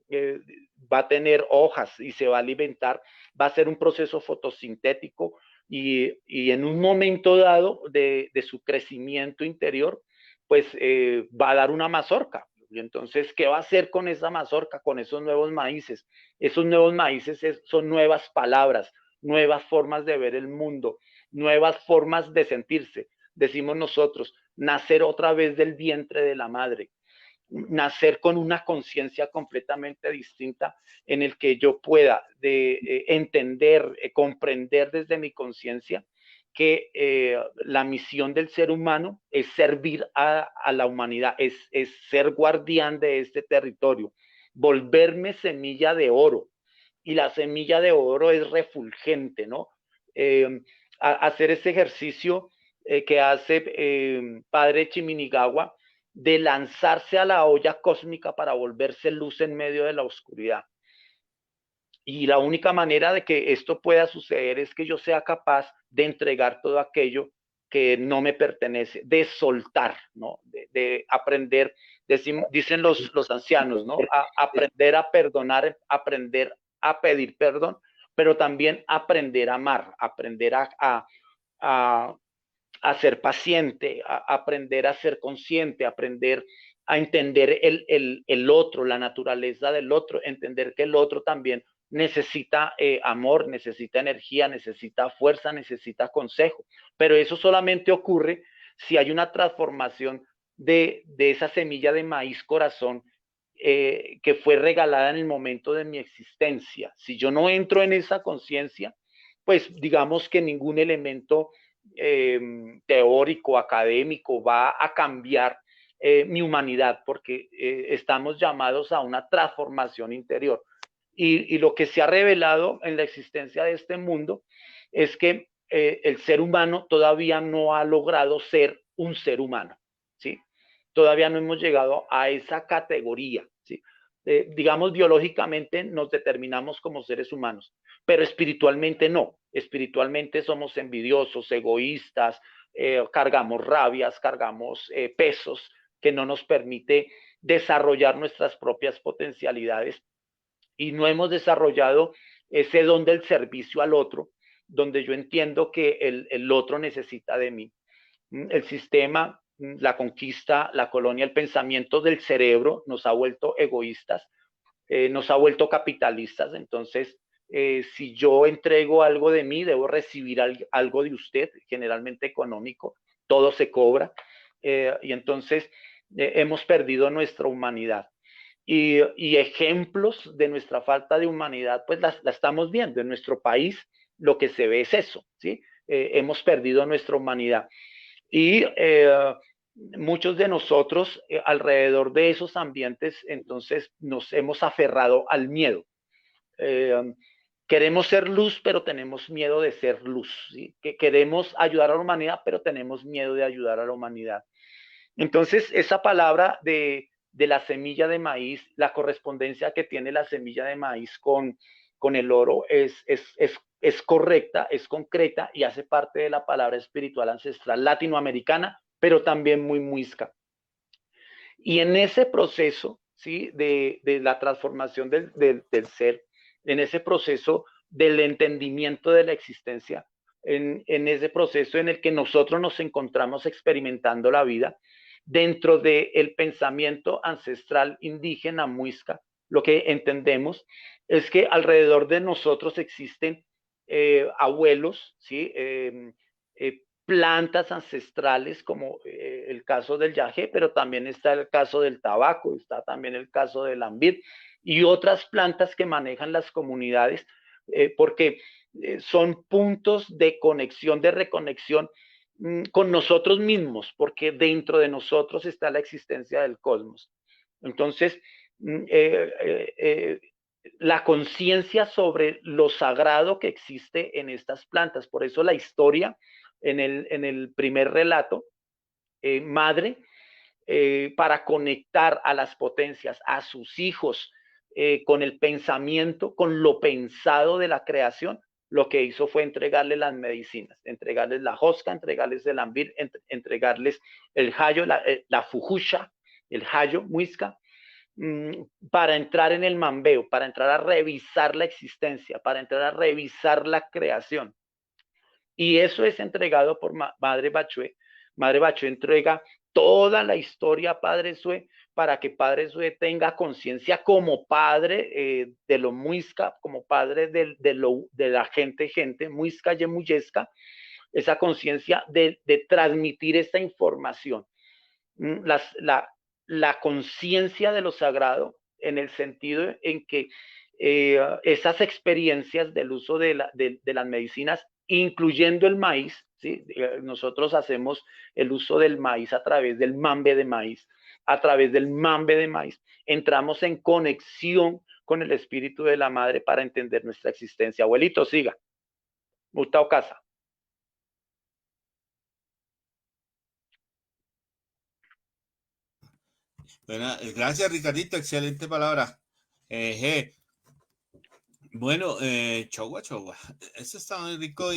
Va a tener hojas y se va a alimentar, va a ser un proceso fotosintético y en un momento dado de su crecimiento interior, pues va a dar una mazorca. Y entonces, ¿qué va a hacer con esa mazorca, con esos nuevos maíces? Esos nuevos maíces son nuevas palabras, nuevas formas de ver el mundo, nuevas formas de sentirse. Decimos nosotros, nacer otra vez del vientre de la madre, nacer con una conciencia completamente distinta en el que yo pueda entender, comprender desde mi conciencia que la misión del ser humano es servir a la humanidad, es ser guardián de este territorio, volverme semilla de oro. Y la semilla de oro es refulgente, ¿no? Hacer ese ejercicio que hace Padre Chiminigawa, de lanzarse a la olla cósmica para volverse luz en medio de la oscuridad. Y la única manera de que esto pueda suceder es que yo sea capaz de entregar todo aquello que no me pertenece, de soltar, ¿no? De aprender, dicen los ancianos, ¿no? Aprender a perdonar, aprender a pedir perdón, pero también aprender a amar, aprender a ser paciente, a aprender a ser consciente, aprender a entender el otro, la naturaleza del otro, entender que el otro también necesita amor, necesita energía, necesita fuerza, necesita consejo. Pero eso solamente ocurre si hay una transformación de esa semilla de maíz corazón que fue regalada en el momento de mi existencia. Si yo no entro en esa conciencia, pues digamos que ningún elemento teórico, académico va a cambiar mi humanidad, porque estamos llamados a una transformación interior. Y lo que se ha revelado en la existencia de este mundo es que el ser humano todavía no ha logrado ser un ser humano, ¿sí? Todavía no hemos llegado a esa categoría, ¿sí? Digamos, biológicamente nos determinamos como seres humanos, pero espiritualmente no. Espiritualmente somos envidiosos, egoístas, cargamos rabias, cargamos pesos que no nos permite desarrollar nuestras propias potencialidades, y no hemos desarrollado ese don del servicio al otro, donde yo entiendo que el otro necesita de mí. El sistema, la conquista, la colonia, el pensamiento del cerebro nos ha vuelto egoístas, nos ha vuelto capitalistas. Entonces, si yo entrego algo de mí, debo recibir algo de usted, generalmente económico, todo se cobra, y entonces hemos perdido nuestra humanidad. Y ejemplos de nuestra falta de humanidad, pues la estamos viendo en nuestro país. Lo que se ve es eso, ¿sí? Hemos perdido nuestra humanidad. Y muchos de nosotros alrededor de esos ambientes, entonces nos hemos aferrado al miedo. Queremos ser luz, pero tenemos miedo de ser luz, ¿sí? Que queremos ayudar a la humanidad, pero tenemos miedo de ayudar a la humanidad. Entonces, esa palabra de la semilla de maíz, la correspondencia que tiene la semilla de maíz con el oro es correcta, es concreta y hace parte de la palabra espiritual ancestral latinoamericana, pero también muy muisca. Y en ese proceso, ¿sí? de la transformación del ser, en ese proceso del entendimiento de la existencia, en ese proceso en el que nosotros nos encontramos experimentando la vida, dentro del pensamiento ancestral indígena muisca, lo que entendemos es que alrededor de nosotros existen abuelos, ¿sí? Plantas ancestrales, como el caso del yagé, pero también está el caso del tabaco, está también el caso del ambir y otras plantas que manejan las comunidades, porque son puntos de conexión, de reconexión con nosotros mismos, porque dentro de nosotros está la existencia del cosmos. Entonces, la conciencia sobre lo sagrado que existe en estas plantas. Por eso la historia, en el primer relato, madre, para conectar a las potencias, a sus hijos, con el pensamiento, con lo pensado de la creación, lo que hizo fue entregarles las medicinas, entregarles la hosca, entregarles el ambir, entregarles el hayo, la fujusha, el hayo, muisca, para entrar en el mambeo, para entrar a revisar la existencia, para entrar a revisar la creación. Y eso es entregado por Madre Bachué. Madre Bachué entrega toda la historia a Padre Sue, para que Padre Sue tenga conciencia como padre de lo muisca, como padre de la gente muisca y muyesca, esa conciencia de transmitir esta información. La conciencia de lo sagrado, en el sentido en que esas experiencias del uso de las medicinas, incluyendo el maíz, ¿sí? Nosotros hacemos el uso del maíz a través del mambe de maíz, a través del mambe de maíz. Entramos en conexión con el espíritu de la madre para entender nuestra existencia. Abuelito, siga. Gustavo Casa. Bueno, gracias, Ricardito, excelente palabra. Bueno, chogua, chogua. Eso está muy rico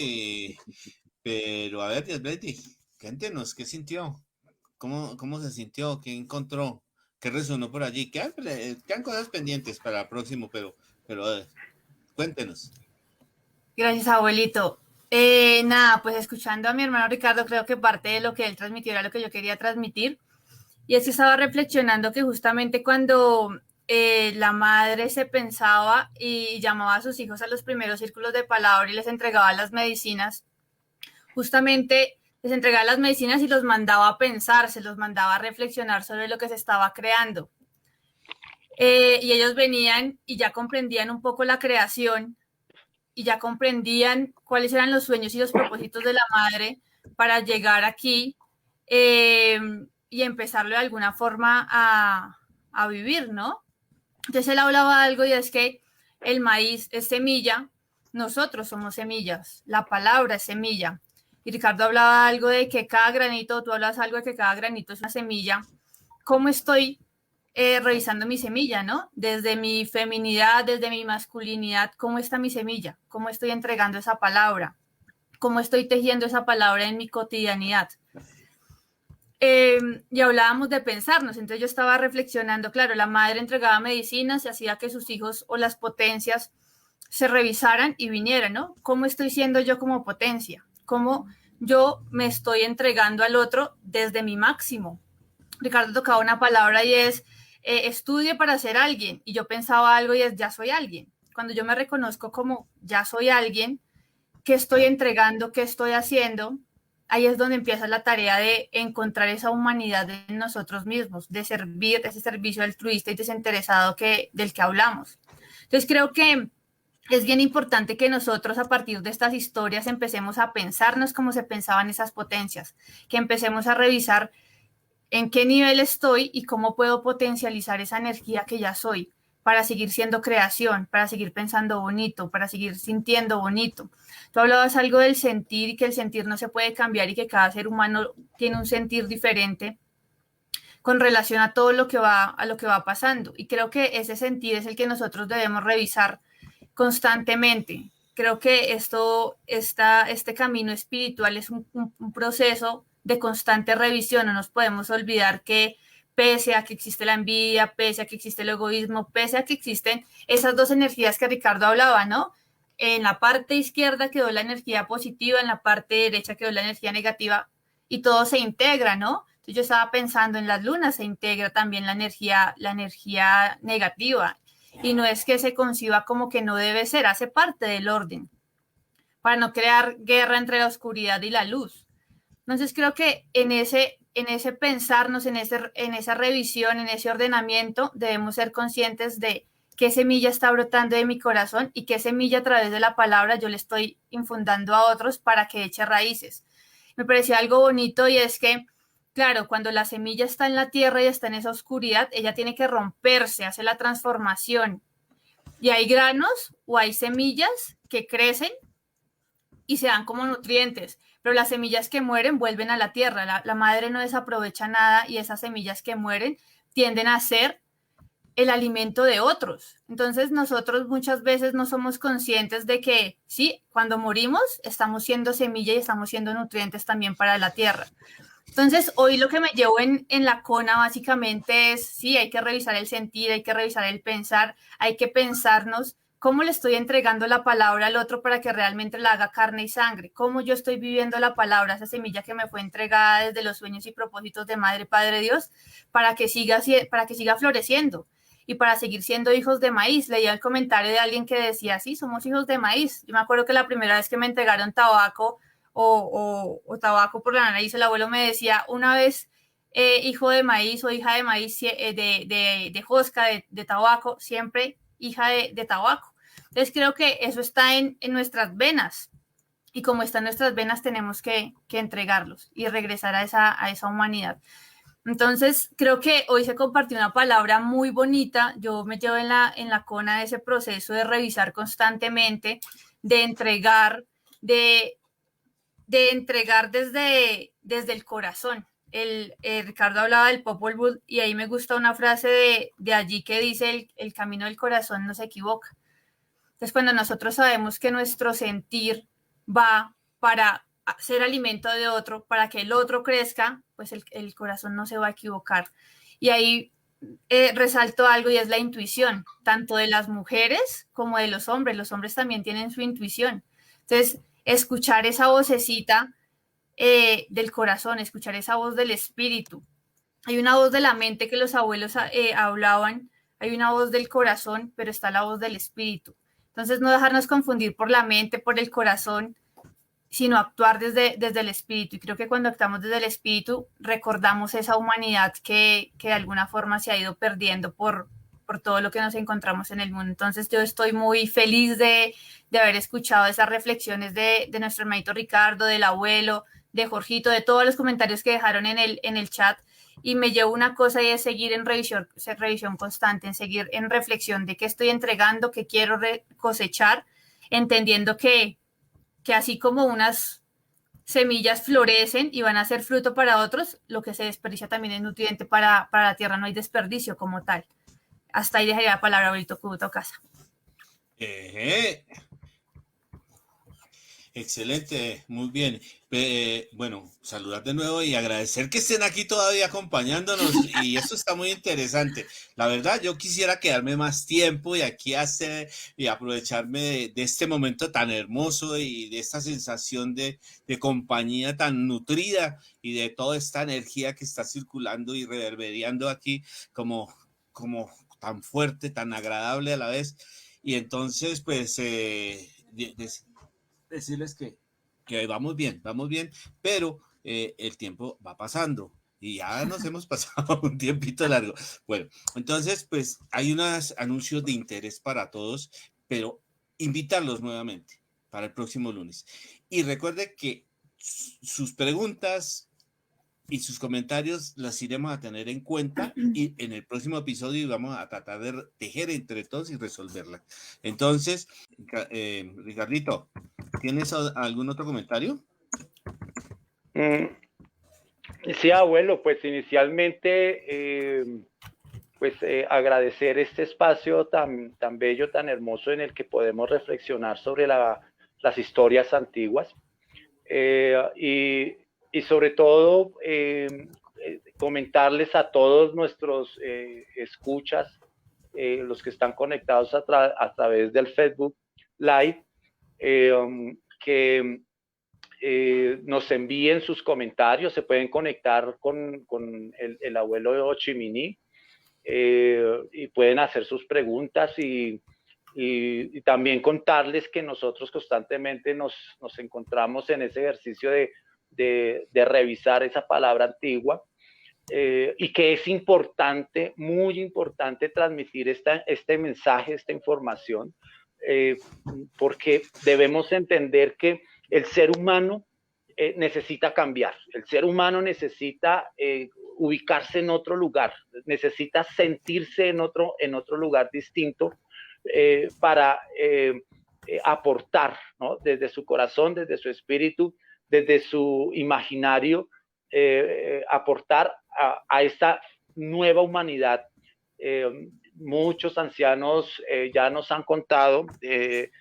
pero a ver, Diasbeti, cuéntenos, ¿qué sintió? ¿Cómo se sintió? ¿Qué encontró? ¿Qué resonó por allí? Quedan cosas pendientes para el próximo, pero cuéntenos. Gracias, abuelito. Nada, pues escuchando a mi hermano Ricardo, creo que parte de lo que él transmitió era lo que yo quería transmitir. Y es que estaba reflexionando que justamente cuando la madre se pensaba y llamaba a sus hijos a los primeros círculos de palabra y les entregaba las medicinas, justamente les entregaba las medicinas y los mandaba a pensar, se los mandaba a reflexionar sobre lo que se estaba creando. Y ellos venían y ya comprendían un poco la creación y ya comprendían cuáles eran los sueños y los propósitos de la madre para llegar aquí y empezarlo de alguna forma a vivir, ¿no? Entonces él hablaba algo y es que el maíz es semilla, nosotros somos semillas, la palabra es semilla. Y Ricardo hablaba algo de que cada granito, tú hablas algo de que cada granito es una semilla. ¿Cómo estoy revisando mi semilla, ¿no? Desde mi feminidad, desde mi masculinidad, ¿cómo está mi semilla? ¿Cómo estoy entregando esa palabra? ¿Cómo estoy tejiendo esa palabra en mi cotidianidad? Y hablábamos de pensarnos, entonces yo estaba reflexionando, claro, la madre entregaba medicinas y hacía que sus hijos o las potencias se revisaran y vinieran, ¿no? ¿Cómo estoy siendo yo como potencia? ¿Cómo yo me estoy entregando al otro desde mi máximo? Ricardo tocaba una palabra y es estudie para ser alguien. Y yo pensaba algo y es ya soy alguien. Cuando yo me reconozco como ya soy alguien, ¿qué estoy entregando? ¿Qué estoy haciendo? Ahí es donde empieza la tarea de encontrar esa humanidad en nosotros mismos, de servir, ese servicio altruista y desinteresado del que hablamos. Entonces creo que es bien importante que nosotros a partir de estas historias empecemos a pensarnos como se pensaban esas potencias, que empecemos a revisar en qué nivel estoy y cómo puedo potencializar esa energía que ya soy para seguir siendo creación, para seguir pensando bonito, para seguir sintiendo bonito. Tú hablabas algo del sentir y que el sentir no se puede cambiar y que cada ser humano tiene un sentir diferente con relación a todo lo que va pasando. Y creo que ese sentir es el que nosotros debemos revisar constantemente. Creo que este camino espiritual es un proceso de constante revisión. No nos podemos olvidar que pese a que existe la envidia, pese a que existe el egoísmo, pese a que existen esas dos energías que Ricardo hablaba, ¿no? En la parte izquierda quedó la energía positiva, en la parte derecha quedó la energía negativa y todo se integra, ¿no? Entonces yo estaba pensando en las lunas se integra también la energía negativa y no es que se conciba como que no debe ser, hace parte del orden para no crear guerra entre la oscuridad y la luz. Entonces creo que en ese pensarnos, en esa revisión, en ese ordenamiento, debemos ser conscientes de qué semilla está brotando de mi corazón y qué semilla a través de la palabra yo le estoy infundando a otros para que eche raíces. Me parecía algo bonito y es que, claro, cuando la semilla está en la tierra y está en esa oscuridad, ella tiene que romperse, hace la transformación. Y hay granos o hay semillas que crecen y se dan como nutrientes, pero las semillas que mueren vuelven a la tierra, la madre no desaprovecha nada y esas semillas que mueren tienden a ser el alimento de otros. Entonces nosotros muchas veces no somos conscientes de que sí, cuando morimos estamos siendo semilla y estamos siendo nutrientes también para la tierra. Entonces hoy lo que me llevo en la cona básicamente es, sí, hay que revisar el sentir, hay que revisar el pensar, hay que pensarnos cómo le estoy entregando la palabra al otro para que realmente la haga carne y sangre, cómo yo estoy viviendo la palabra, esa semilla que me fue entregada desde los sueños y propósitos de Madre, Padre Dios, para que siga floreciendo y para seguir siendo hijos de maíz. Leía el comentario de alguien que decía, sí, somos hijos de maíz. Yo me acuerdo que la primera vez que me entregaron tabaco o tabaco por la nariz, el abuelo me decía, una vez hijo de maíz o hija de maíz, de josca, de tabaco, siempre hija de tabaco. Entonces creo que eso está en nuestras venas y como está en nuestras venas tenemos que entregarlos y regresar a esa humanidad. Entonces, creo que hoy se compartió una palabra muy bonita. Yo me llevo en la cona de ese proceso de revisar constantemente, de entregar, de entregar desde el corazón. Ricardo hablaba del Popol Vuh y ahí me gusta una frase de allí que dice el camino del corazón no se equivoca. Entonces, cuando nosotros sabemos que nuestro sentir va para ser alimento de otro, para que el otro crezca, pues el corazón no se va a equivocar. Y ahí resalto algo y es la intuición, tanto de las mujeres como de los hombres. Los hombres también tienen su intuición. Entonces, escuchar esa vocecita del corazón, escuchar esa voz del espíritu. Hay una voz de la mente que los abuelos hablaban, hay una voz del corazón, pero está la voz del espíritu. Entonces, no dejarnos confundir por la mente, por el corazón, sino actuar desde el espíritu. Y creo que cuando actuamos desde el espíritu, recordamos esa humanidad que de alguna forma se ha ido perdiendo por todo lo que nos encontramos en el mundo. Entonces, yo estoy muy feliz de haber escuchado esas reflexiones de nuestro hermanito Ricardo, del abuelo, de Jorgito, de todos los comentarios que dejaron en el chat. Y me llevo una cosa y es seguir en revisión constante, en seguir en reflexión de qué estoy entregando, qué quiero cosechar, entendiendo que así como unas semillas florecen y van a ser fruto para otros, lo que se desperdicia también es nutriente para la tierra, no hay desperdicio como tal. Hasta ahí dejaría la palabra, abuelito Cubuto Casa. Excelente, muy bien. Bueno, saludar de nuevo y agradecer que estén aquí todavía acompañándonos y eso está muy interesante. La verdad, yo quisiera quedarme más tiempo y aquí hacer y aprovecharme de este momento tan hermoso y de esta sensación de compañía tan nutrida y de toda esta energía que está circulando y reverberando aquí como tan fuerte, tan agradable a la vez. Y entonces, pues, decirles que vamos bien, pero el tiempo va pasando y ya nos hemos pasado un tiempito largo. Bueno, entonces, pues hay unos anuncios de interés para todos, pero invitarlos nuevamente para el próximo lunes. Y recuerde que sus preguntas y sus comentarios las iremos a tener en cuenta y en el próximo episodio vamos a tratar de tejer entre todos y resolverla. Entonces, Ricardito, ¿tienes algún otro comentario? Sí, abuelo, pues inicialmente, agradecer este espacio tan bello, tan hermoso en el que podemos reflexionar sobre las historias antiguas. Y sobre todo comentarles a todos nuestros escuchas, los que están conectados a través del Facebook Live, que nos envíen sus comentarios, se pueden conectar con el abuelo Chiminí y pueden hacer sus preguntas y también contarles que nosotros constantemente nos encontramos en ese ejercicio de revisar esa palabra antigua y que es importante, muy importante transmitir este mensaje, esta información, porque debemos entender que el ser humano necesita cambiar, el ser humano necesita ubicarse en otro lugar, necesita sentirse en otro lugar distinto, para aportar, ¿no? Desde su corazón, desde su espíritu, desde su imaginario, aportar a esta nueva humanidad. Muchos ancianos ya nos han contado que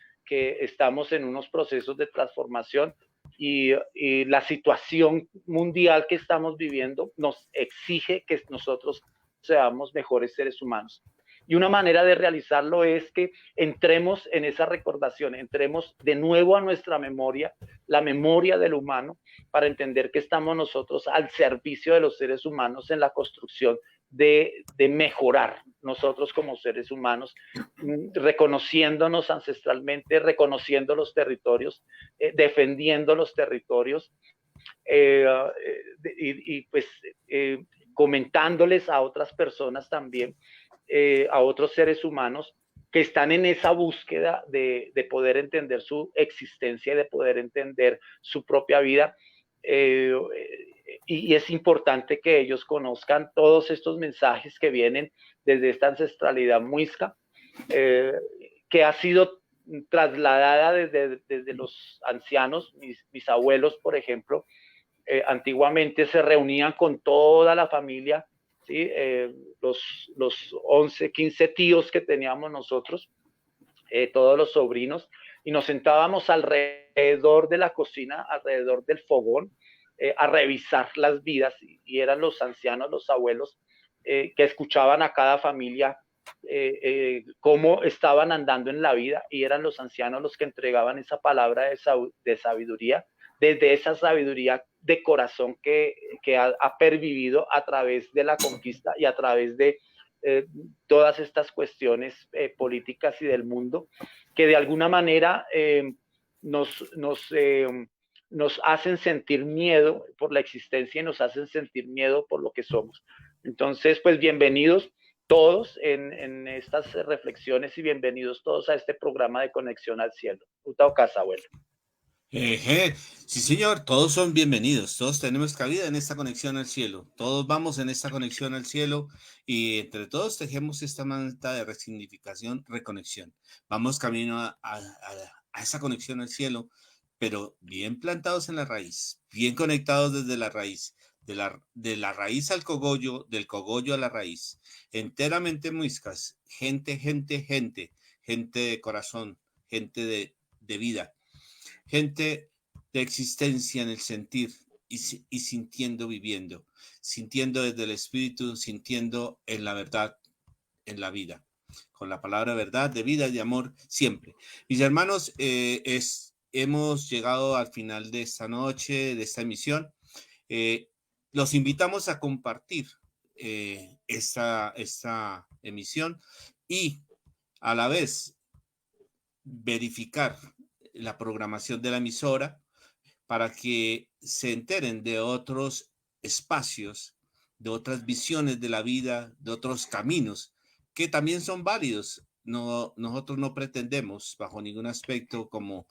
estamos en unos procesos de transformación y la situación mundial que estamos viviendo nos exige que nosotros seamos mejores seres humanos. Y una manera de realizarlo es que entremos en esa recordación, entremos de nuevo a nuestra memoria, la memoria del humano, para entender que estamos nosotros al servicio de los seres humanos en la construcción de mejorar nosotros como seres humanos, reconociéndonos ancestralmente, reconociendo los territorios, defendiendo los territorios, comentándoles a otras personas también, a otros seres humanos que están en esa búsqueda de poder entender su existencia y de poder entender su propia vida, y es importante que ellos conozcan todos estos mensajes que vienen desde esta ancestralidad muisca, que ha sido trasladada desde los ancianos, mis abuelos, por ejemplo, antiguamente se reunían con toda la familia, ¿sí? Los 11, 15 tíos que teníamos nosotros, todos los sobrinos, y nos sentábamos alrededor de la cocina, alrededor del fogón, a revisar las vidas, y eran los ancianos, los abuelos, que escuchaban a cada familia cómo estaban andando en la vida, y eran los ancianos los que entregaban esa palabra de sabiduría, desde esa sabiduría de corazón que ha pervivido a través de la conquista y a través de todas estas cuestiones políticas y del mundo, que de alguna manera nos hacen sentir miedo por la existencia y nos hacen sentir miedo por lo que somos. Entonces, pues bienvenidos todos en estas reflexiones y bienvenidos todos a este programa de Conexión al Cielo. Utao casa, abuelo. Sí, señor, todos son bienvenidos, todos tenemos cabida en esta conexión al cielo, todos vamos en esta conexión al cielo y entre todos tejemos esta manta de resignificación, reconexión. Vamos camino a esa conexión al cielo, pero bien plantados en la raíz, bien conectados desde la raíz, de la raíz al cogollo, del cogollo a la raíz, enteramente muiscas, gente de corazón, gente de vida. Gente de existencia en el sentir y sintiendo, viviendo, sintiendo desde el espíritu, sintiendo en la verdad, en la vida, con la palabra verdad, de vida y de amor, siempre. Mis hermanos, hemos llegado al final de esta noche, de esta emisión. Los invitamos a compartir esta emisión y a la vez verificar la programación de la emisora para que se enteren de otros espacios, de otras visiones de la vida, de otros caminos que también son válidos. Nosotros no pretendemos bajo ningún aspecto como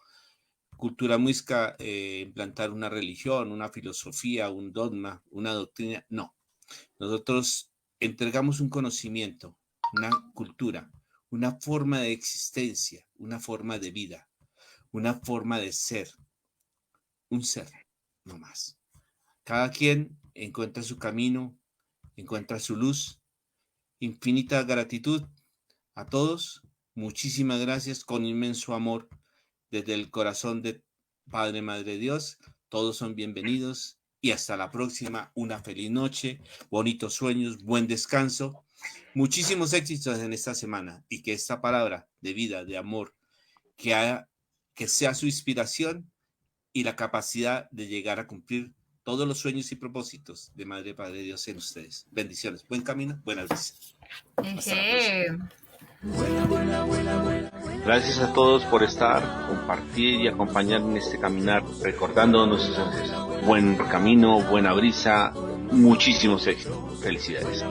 cultura muisca implantar una religión, una filosofía, un dogma, una doctrina. No, nosotros entregamos un conocimiento, una cultura, una forma de existencia, una forma de vida, una forma de ser, un ser, no más. Cada quien encuentra su camino, encuentra su luz. Infinita gratitud a todos. Muchísimas gracias con inmenso amor desde el corazón de Padre, Madre Dios. Todos son bienvenidos y hasta la próxima. Una feliz noche, bonitos sueños, buen descanso. Muchísimos éxitos en esta semana y que esta palabra de vida, de amor, que sea su inspiración y la capacidad de llegar a cumplir todos los sueños y propósitos de Madre, Padre Dios en ustedes. Bendiciones, buen camino, buenas veces. Gracias a todos por estar, compartir y acompañar en este caminar, recordando a nuestros ancestros. Buen camino, buena brisa, muchísimos éxitos. Felicidades.